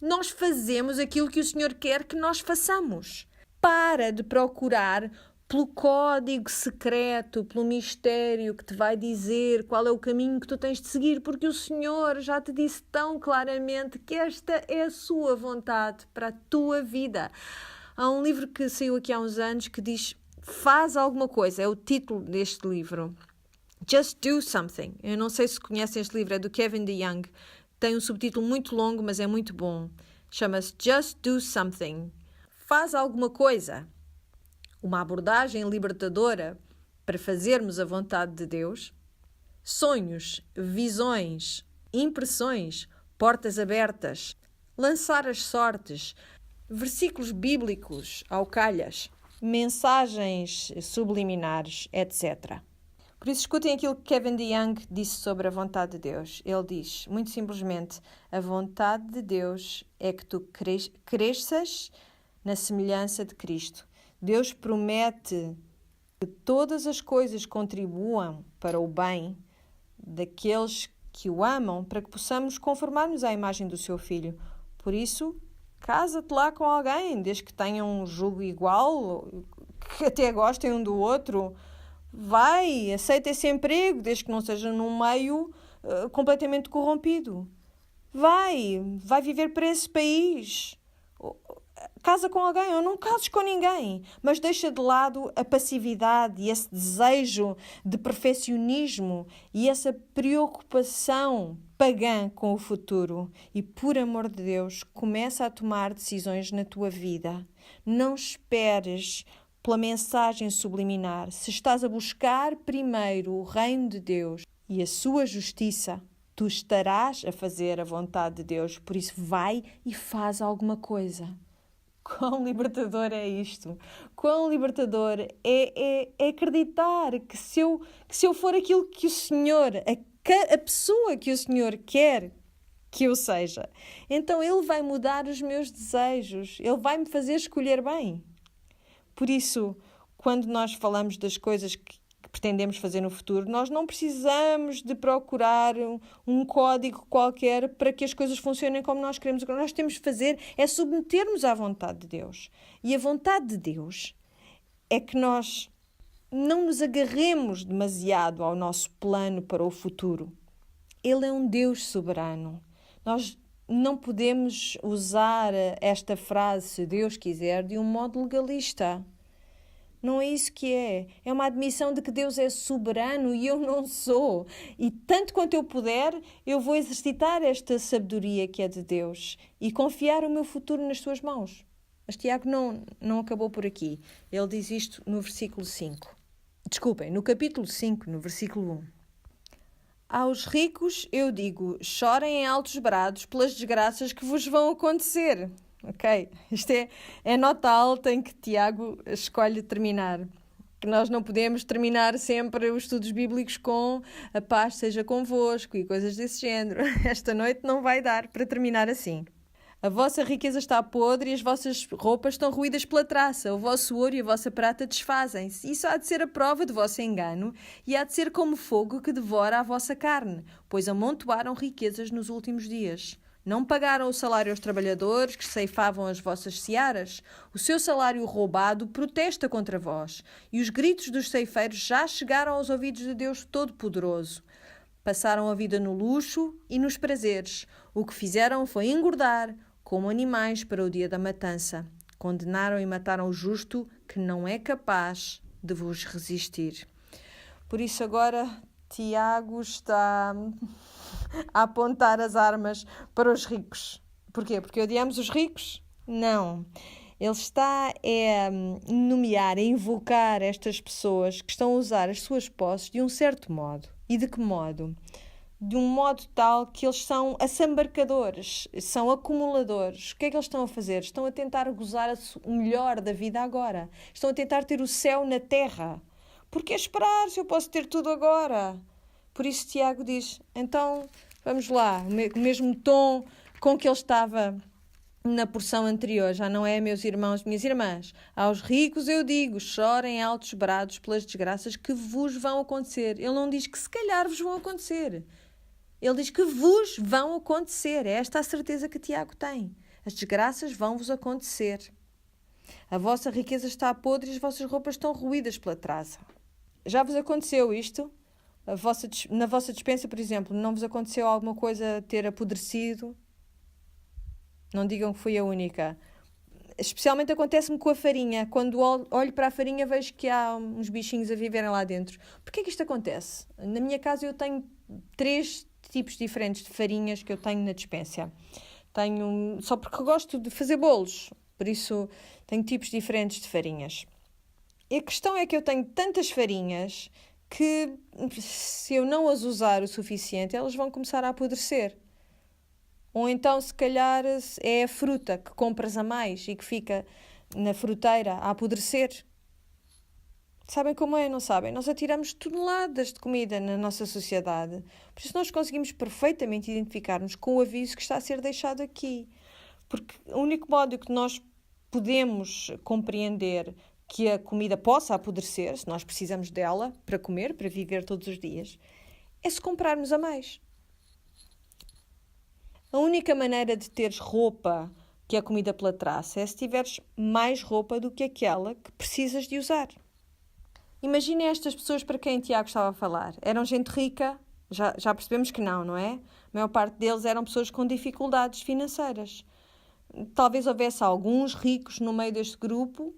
nós fazemos aquilo que o Senhor quer que nós façamos. Para de procurar pelo código secreto, pelo mistério que te vai dizer qual é o caminho que tu tens de seguir, porque o Senhor já te disse tão claramente que esta é a sua vontade para a tua vida. Há um livro que saiu aqui há uns anos que diz: faz alguma coisa, é o título deste livro. Just do something. Eu não sei se conhecem este livro, é do Kevin DeYoung. Tem um subtítulo muito longo, mas é muito bom. Chama-se Just Do Something. Faz alguma coisa. Uma abordagem libertadora para fazermos a vontade de Deus. Sonhos, visões, impressões, portas abertas, lançar as sortes, versículos bíblicos ao calhas, mensagens subliminares, etc. Por isso, escutem aquilo que Kevin DeYoung disse sobre a vontade de Deus. Ele diz, muito simplesmente, a vontade de Deus é que tu cresças na semelhança de Cristo. Deus promete que todas as coisas contribuam para o bem daqueles que o amam, para que possamos conformar-nos à imagem do seu Filho. Por isso, casa-te lá com alguém, desde que tenham um jugo igual, que até gostem um do outro. Vai, aceita esse emprego, desde que não seja num meio completamente corrompido. Vai viver para esse país. Casa com alguém ou não cases com ninguém, mas deixa de lado a passividade e esse desejo de perfeccionismo e essa preocupação pagã com o futuro. E, por amor de Deus, começa a tomar decisões na tua vida. Não esperes pela mensagem subliminar. Se estás a buscar primeiro o reino de Deus, e a sua justiça, tu estarás a fazer a vontade de Deus. Por isso, vai e faz alguma coisa. Quão libertador é isto? Quão libertador é acreditar que se eu for aquilo que o Senhor, a pessoa que o Senhor quer que eu seja, então Ele vai mudar os meus desejos, Ele vai me fazer escolher bem. Por isso, quando nós falamos das coisas que pretendemos fazer no futuro, nós não precisamos de procurar um código qualquer para que as coisas funcionem como nós queremos. O que nós temos de fazer é submetermos à vontade de Deus. E a vontade de Deus é que nós não nos agarremos demasiado ao nosso plano para o futuro. Ele é um Deus soberano. Nós não podemos usar esta frase, se Deus quiser, de um modo legalista. Não é isso que é. É uma admissão de que Deus é soberano e eu não sou. E tanto quanto eu puder, eu vou exercitar esta sabedoria que é de Deus e confiar o meu futuro nas suas mãos. Mas Tiago não acabou por aqui. Ele diz isto no versículo 5. Desculpem, no capítulo 5, no versículo 1. Aos ricos eu digo, chorem em altos brados pelas desgraças que vos vão acontecer. Ok? Isto é nota alta em que Tiago escolhe terminar. Que nós não podemos terminar sempre os estudos bíblicos com a paz seja convosco e coisas desse género. Esta noite não vai dar para terminar assim. A vossa riqueza está podre e as vossas roupas estão ruídas pela traça. O vosso ouro e a vossa prata desfazem-se. Isso há de ser a prova do vosso engano e há de ser como fogo que devora a vossa carne, pois amontoaram riquezas nos últimos dias. Não pagaram o salário aos trabalhadores que ceifavam as vossas searas? O seu salário roubado protesta contra vós, e os gritos dos ceifeiros já chegaram aos ouvidos de Deus Todo-Poderoso. Passaram a vida no luxo e nos prazeres. O que fizeram foi engordar, como animais para o dia da matança. Condenaram e mataram o justo, que não é capaz de vos resistir. Por isso agora Tiago está a apontar as armas para os ricos. Porquê? Porque odiamos os ricos? Não. Ele está a nomear, a invocar estas pessoas que estão a usar as suas posses de um certo modo. E de que modo? De um modo tal que eles são assambarcadores, são acumuladores. O que é que eles estão a fazer? Estão a tentar gozar o melhor da vida agora. Estão a tentar ter o céu na terra. Por que esperar se eu posso ter tudo agora? Por isso Tiago diz, então vamos lá, o mesmo tom com que ele estava na porção anterior, já não é meus irmãos, minhas irmãs. Aos ricos eu digo, chorem altos brados pelas desgraças que vos vão acontecer. Ele não diz que se calhar vos vão acontecer. Ele diz que vos vão acontecer. É esta a certeza que Tiago tem. As desgraças vão-vos acontecer. A vossa riqueza está podre e as vossas roupas estão ruídas pela traça. Já vos aconteceu isto? Na vossa despensa, por exemplo, não vos aconteceu alguma coisa ter apodrecido? Não digam que fui a única. Especialmente acontece-me com a farinha. Quando olho para a farinha vejo que há uns bichinhos a viverem lá dentro. Porquê é que isto acontece? Na minha casa eu tenho 3 tipos diferentes de farinhas que eu tenho na despensa. Tenho, só porque gosto de fazer bolos. Por isso tenho tipos diferentes de farinhas. E a questão é que eu tenho tantas farinhas que se eu não as usar o suficiente, elas vão começar a apodrecer. Ou então, se calhar, é a fruta que compras a mais e que fica na fruteira a apodrecer. Sabem como é, não sabem? Nós atiramos toneladas de comida na nossa sociedade. Por isso nós conseguimos perfeitamente identificar-nos com o aviso que está a ser deixado aqui. Porque o único modo que nós podemos compreender que a comida possa apodrecer, se nós precisamos dela para comer, para viver todos os dias, é se comprarmos a mais. A única maneira de teres roupa que é comida pela traça é se tiveres mais roupa do que aquela que precisas de usar. Imaginem estas pessoas para quem Tiago estava a falar. Eram gente rica? Já percebemos que não é? A maior parte deles eram pessoas com dificuldades financeiras. Talvez houvesse alguns ricos no meio deste grupo,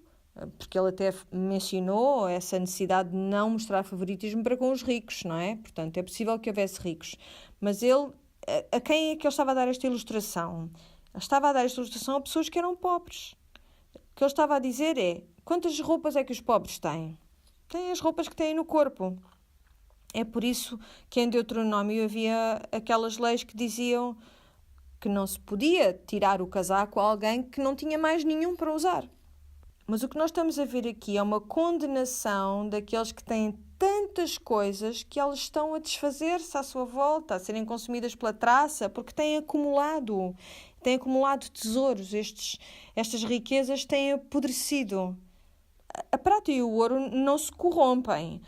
porque ele até mencionou essa necessidade de não mostrar favoritismo para com os ricos, não é? Portanto, é possível que houvesse ricos. Mas a quem é que ele estava a dar esta ilustração? Ele estava a dar esta ilustração a pessoas que eram pobres. O que ele estava a dizer é, quantas roupas é que os pobres têm? Têm as roupas que têm no corpo. É por isso que em Deuteronômio havia aquelas leis que diziam que não se podia tirar o casaco a alguém que não tinha mais nenhum para usar. Mas o que nós estamos a ver aqui é uma condenação daqueles que têm tantas coisas que elas estão a desfazer-se à sua volta, a serem consumidas pela traça, porque têm acumulado tesouros. Estas riquezas têm apodrecido. A prata e o ouro não se corrompem.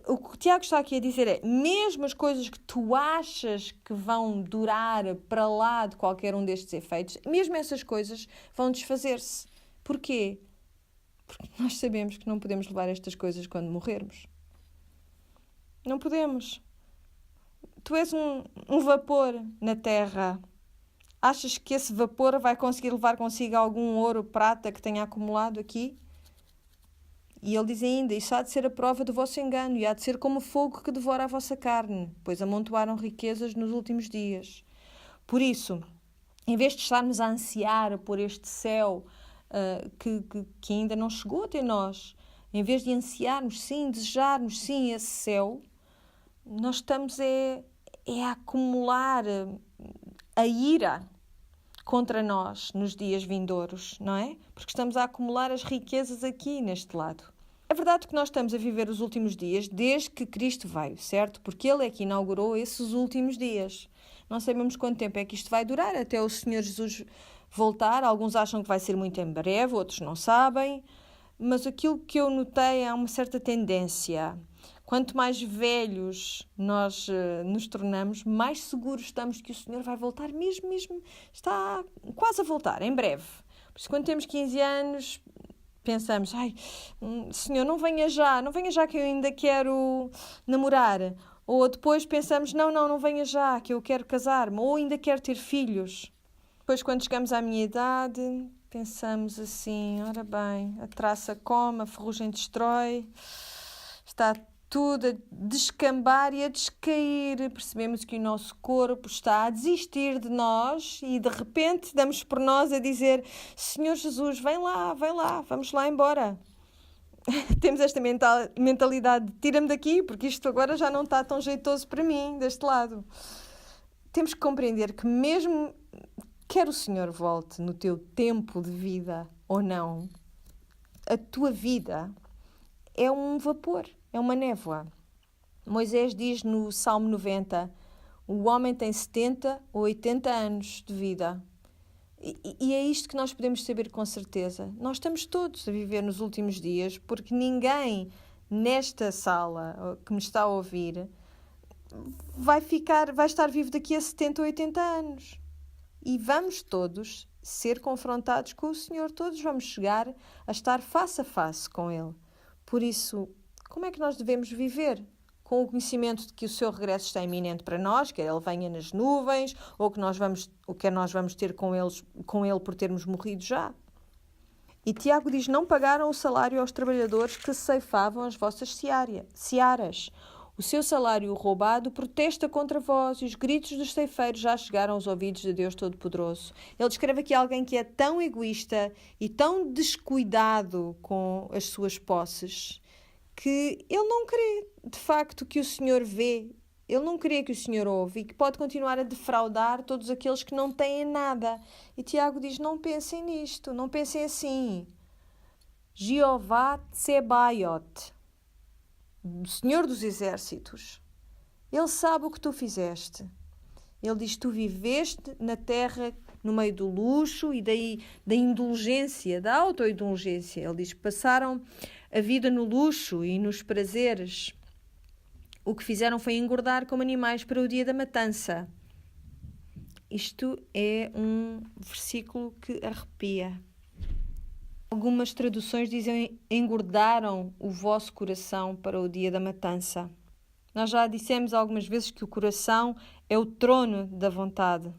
O que o Tiago está aqui a dizer é, mesmo as coisas que tu achas que vão durar para lá de qualquer um destes efeitos, mesmo essas coisas vão desfazer-se. Porquê? Porque nós sabemos que não podemos levar estas coisas quando morrermos. Não podemos. Tu és um vapor na terra. Achas que esse vapor vai conseguir levar consigo algum ouro, prata que tenha acumulado aqui? E ele diz ainda, isso há de ser a prova do vosso engano, e há de ser como o fogo que devora a vossa carne, pois amontoaram riquezas nos últimos dias. Por isso, em vez de estarmos a ansiar por este céu que ainda não chegou até nós, em vez de ansiarmos, sim, desejarmos, sim, esse céu, nós estamos a acumular a ira contra nós nos dias vindouros, não é? Porque estamos a acumular as riquezas aqui neste lado. É verdade que nós estamos a viver os últimos dias desde que Cristo veio, certo? Porque Ele é que inaugurou esses últimos dias. Não sabemos quanto tempo é que isto vai durar até o Senhor Jesus voltar. Alguns acham que vai ser muito em breve, outros não sabem. Mas aquilo que eu notei é uma certa tendência. Quanto mais velhos nós nos tornamos, mais seguros estamos que o Senhor vai voltar mesmo, está quase a voltar, em breve. Por isso, quando temos 15 anos, pensamos, Senhor, não venha já que eu ainda quero namorar. Ou depois pensamos, não venha já, que eu quero casar-me, ou ainda quero ter filhos. Depois, quando chegamos à minha idade, pensamos assim, ora bem, a traça come, a ferrugem destrói, está tudo a descambar e a descair. Percebemos que o nosso corpo está a desistir de nós e de repente damos por nós a dizer, Senhor Jesus, vem lá, vamos lá embora. Temos esta mentalidade de tira-me daqui, porque isto agora já não está tão jeitoso para mim, deste lado. Temos que compreender que mesmo quer o Senhor volte no teu tempo de vida ou não, a tua vida é um vapor, é uma névoa. Moisés diz no Salmo 90, o homem tem 70 ou 80 anos de vida. E é isto que nós podemos saber com certeza. Nós estamos todos a viver nos últimos dias, porque ninguém nesta sala que me está a ouvir vai estar vivo daqui a 70 ou 80 anos. E vamos todos ser confrontados com o Senhor, todos vamos chegar a estar face a face com Ele. Por isso, como é que nós devemos viver? Com o conhecimento de que o seu regresso está iminente para nós, que Ele venha nas nuvens, ou que nós vamos ter com Ele por termos morrido já. E Tiago diz, não pagaram o salário aos trabalhadores que ceifavam as vossas searas. O seu salário roubado protesta contra vós e os gritos dos ceifeiros já chegaram aos ouvidos de Deus Todo-Poderoso. Ele descreve aqui alguém que é tão egoísta e tão descuidado com as suas posses que ele não crê, de facto, que o Senhor vê. Ele não crê que o Senhor ouve e que pode continuar a defraudar todos aqueles que não têm nada. E Tiago diz, não pensem nisto, não pensem assim. Jeová Tsebaiot, o Senhor dos Exércitos, Ele sabe o que tu fizeste. Ele diz, tu viveste na terra no meio do luxo e da indulgência, da autoindulgência. Ele diz, passaram a vida no luxo e nos prazeres. O que fizeram foi engordar como animais para o dia da matança. Isto é um versículo que arrepia. Algumas traduções dizem engordaram o vosso coração para o dia da matança. Nós já dissemos algumas vezes que o coração é o trono da vontade.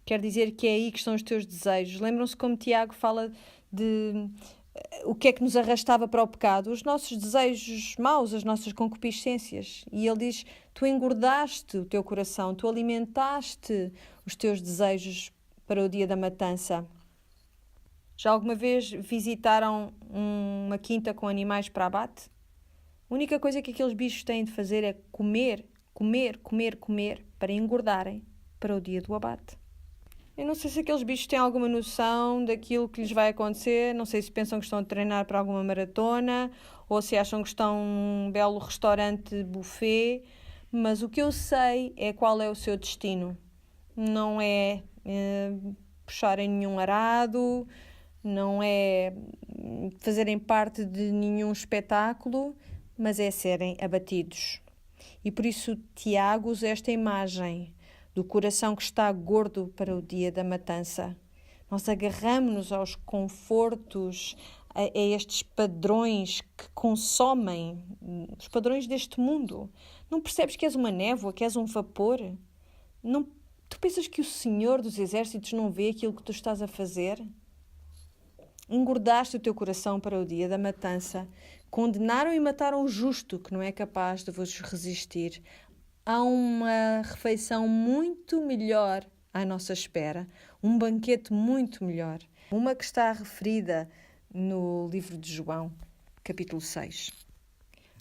Quer dizer que é aí que estão os teus desejos. Lembram-se como Tiago fala de o que é que nos arrastava para o pecado? Os nossos desejos maus, as nossas concupiscências. E ele diz, tu engordaste o teu coração, tu alimentaste os teus desejos para o dia da matança. Já alguma vez visitaram uma quinta com animais para abate? A única coisa que aqueles bichos têm de fazer é comer, comer, comer, comer, para engordarem para o dia do abate. Eu não sei se aqueles bichos têm alguma noção daquilo que lhes vai acontecer, não sei se pensam que estão a treinar para alguma maratona ou se acham que estão num belo restaurante buffet, mas o que eu sei é qual é o seu destino. Não é puxarem nenhum arado, não é fazerem parte de nenhum espetáculo, mas é serem abatidos. E por isso Tiago usa esta imagem do coração que está gordo para o dia da matança. Nós agarramos-nos aos confortos, a estes padrões que consomem, os padrões deste mundo. Não percebes que és uma névoa, que és um vapor? Não, tu pensas que o Senhor dos Exércitos não vê aquilo que tu estás a fazer? Engordaste o teu coração para o dia da matança. Condenaram e mataram o justo, que não é capaz de vos resistir. Há uma refeição muito melhor à nossa espera, um banquete muito melhor. Uma que está referida no livro de João, capítulo 6.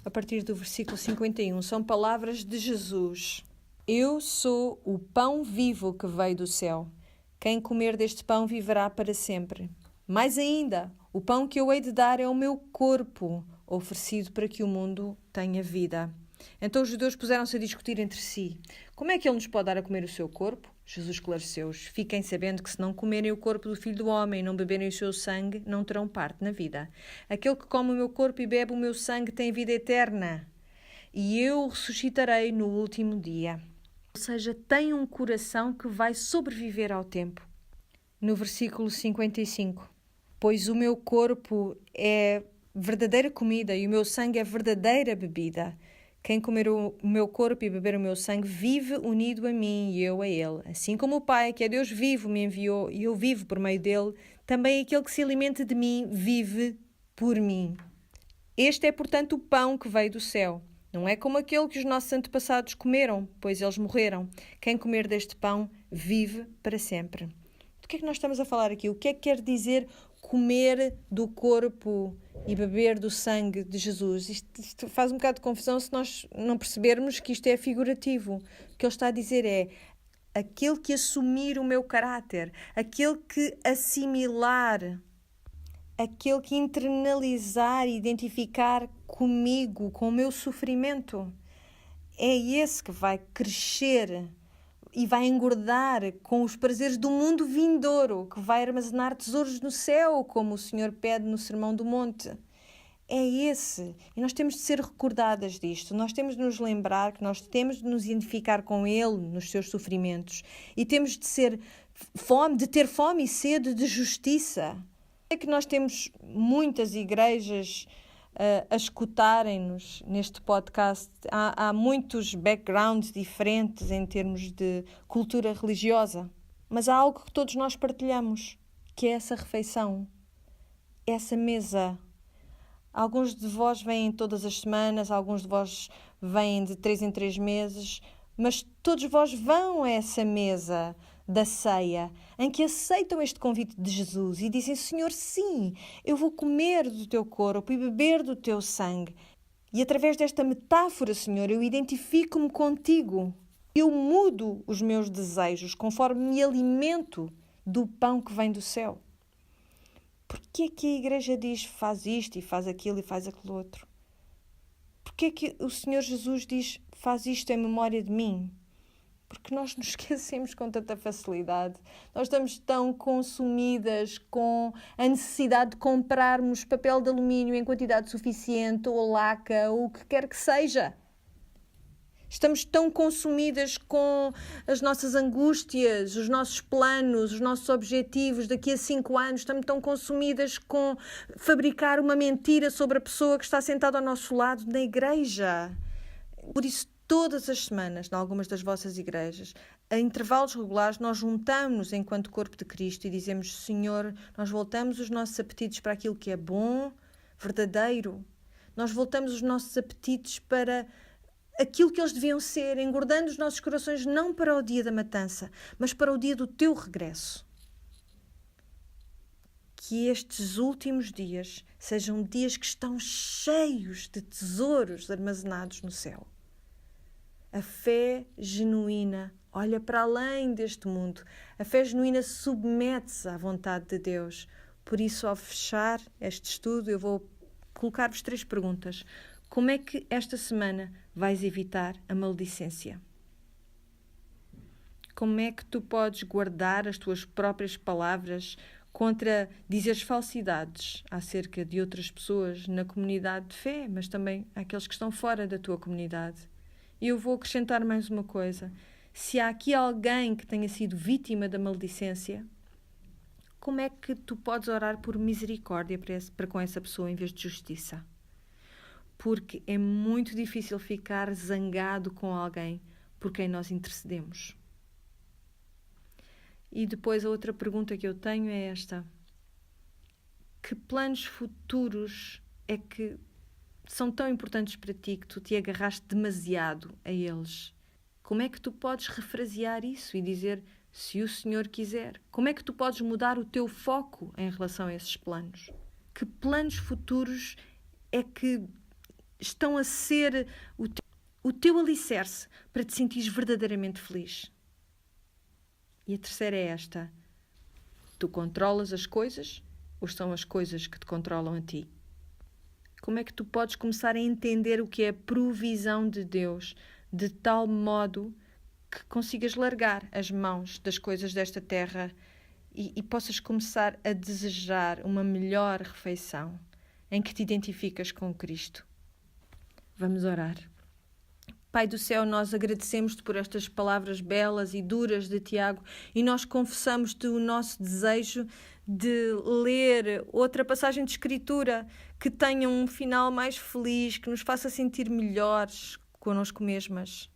A partir do versículo 51, são palavras de Jesus. Eu sou o pão vivo que veio do céu. Quem comer deste pão viverá para sempre. Mais ainda, o pão que eu hei de dar é o meu corpo, oferecido para que o mundo tenha vida. Então os judeus puseram-se a discutir entre si. Como é que ele nos pode dar a comer o seu corpo? Jesus esclareceu-os. Fiquem sabendo que se não comerem o corpo do Filho do Homem e não beberem o seu sangue, não terão parte na vida. Aquele que come o meu corpo e bebe o meu sangue tem vida eterna. E eu o ressuscitarei no último dia. Ou seja, tem um coração que vai sobreviver ao tempo. No versículo 55. Pois o meu corpo é verdadeira comida e o meu sangue é verdadeira bebida. Quem comer o meu corpo e beber o meu sangue vive unido a mim e eu a ele. Assim como o Pai, que é Deus vivo, me enviou e eu vivo por meio dele, também aquele que se alimenta de mim vive por mim. Este é, portanto, o pão que veio do céu. Não é como aquele que os nossos antepassados comeram, pois eles morreram. Quem comer deste pão vive para sempre. Do que é que nós estamos a falar aqui? O que é que quer dizer comer do corpo e beber do sangue de Jesus? Isto faz um bocado de confusão se nós não percebermos que isto é figurativo. O que ele está a dizer é aquele que assumir o meu caráter, aquele que assimilar, aquele que internalizar e identificar comigo, com o meu sofrimento. É esse que vai crescer e vai engordar com os prazeres do mundo vindouro, que vai armazenar tesouros no céu, como o Senhor pede no Sermão do Monte. É esse. E nós temos de ser recordadas disto. Nós temos de nos lembrar que nós temos de nos identificar com Ele nos seus sofrimentos. E temos de ter fome e sede de justiça. É que nós temos muitas igrejas a escutarem-nos neste podcast. Há muitos backgrounds diferentes em termos de cultura religiosa, mas há algo que todos nós partilhamos, que é essa refeição, essa mesa. Alguns de vós vêm todas as semanas, alguns de vós vêm de 3 em 3 meses, mas todos vós vão a essa mesa da ceia, em que aceitam este convite de Jesus e dizem: Senhor, sim, eu vou comer do teu corpo e beber do teu sangue. E através desta metáfora, Senhor, eu identifico-me contigo. Eu mudo os meus desejos conforme me alimento do pão que vem do céu. Porquê é que a igreja diz faz isto e faz aquilo e faz aquilo outro? Porquê é que o Senhor Jesus diz faz isto em memória de mim? Porque nós nos esquecemos com tanta facilidade. Nós estamos tão consumidas com a necessidade de comprarmos papel de alumínio em quantidade suficiente, ou laca, ou o que quer que seja. Estamos tão consumidas com as nossas angústias, os nossos planos, os nossos objetivos daqui a 5 anos. Estamos tão consumidas com fabricar uma mentira sobre a pessoa que está sentada ao nosso lado na igreja. Por isso, todas as semanas, em algumas das vossas igrejas, a intervalos regulares, nós juntamos-nos enquanto corpo de Cristo e dizemos: Senhor, nós voltamos os nossos apetites para aquilo que é bom, verdadeiro. Nós voltamos os nossos apetites para aquilo que eles deviam ser, engordando os nossos corações não para o dia da matança, mas para o dia do teu regresso. que estes últimos dias sejam dias que estão cheios de tesouros armazenados no céu. A fé genuína olha para além deste mundo. A fé genuína submete-se à vontade de Deus. Por isso, ao fechar este estudo, eu vou colocar-vos 3 perguntas. Como é que esta semana vais evitar a maledicência? Como é que tu podes guardar as tuas próprias palavras contra dizeres falsidades acerca de outras pessoas na comunidade de fé, mas também aqueles que estão fora da tua comunidade? E eu vou acrescentar mais uma coisa. Se há aqui alguém que tenha sido vítima da maledicência, como é que tu podes orar por misericórdia para com essa pessoa em vez de justiça? Porque é muito difícil ficar zangado com alguém por quem nós intercedemos. E depois a outra pergunta que eu tenho é esta. Que planos futuros é que são tão importantes para ti que tu te agarraste demasiado a eles? Como é que tu podes refrasear isso e dizer, se o Senhor quiser? Como é que tu podes mudar o teu foco em relação a esses planos? Que planos futuros é que estão a ser o teu alicerce para te sentires verdadeiramente feliz? E a terceira é esta. Tu controlas as coisas ou são as coisas que te controlam a ti? Como é que tu podes começar a entender o que é a provisão de Deus de tal modo que consigas largar as mãos das coisas desta terra e possas começar a desejar uma melhor refeição em que te identificas com Cristo? Vamos orar. Pai do céu, nós agradecemos-te por estas palavras belas e duras de Tiago e nós confessamos-te o nosso desejo de ler outra passagem de Escritura que tenha um final mais feliz, que nos faça sentir melhores connosco mesmas.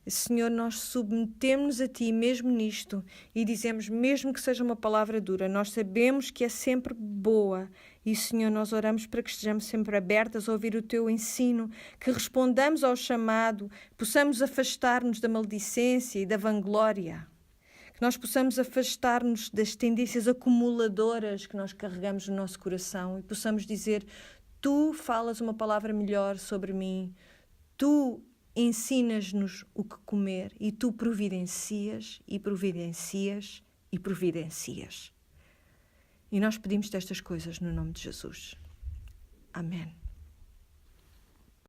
Senhor, nós submetemos-nos a Ti mesmo nisto e dizemos, mesmo que seja uma palavra dura, nós sabemos que é sempre boa e, Senhor, nós oramos para que estejamos sempre abertas a ouvir o Teu ensino, que respondamos ao chamado, possamos afastar-nos da maledicência e da vanglória, que nós possamos afastar-nos das tendências acumuladoras que nós carregamos no nosso coração e possamos dizer, Tu falas uma palavra melhor sobre mim, Tu ensinas-nos o que comer e Tu providencias e providencias e providencias. E nós pedimos-te estas coisas no nome de Jesus. Amém.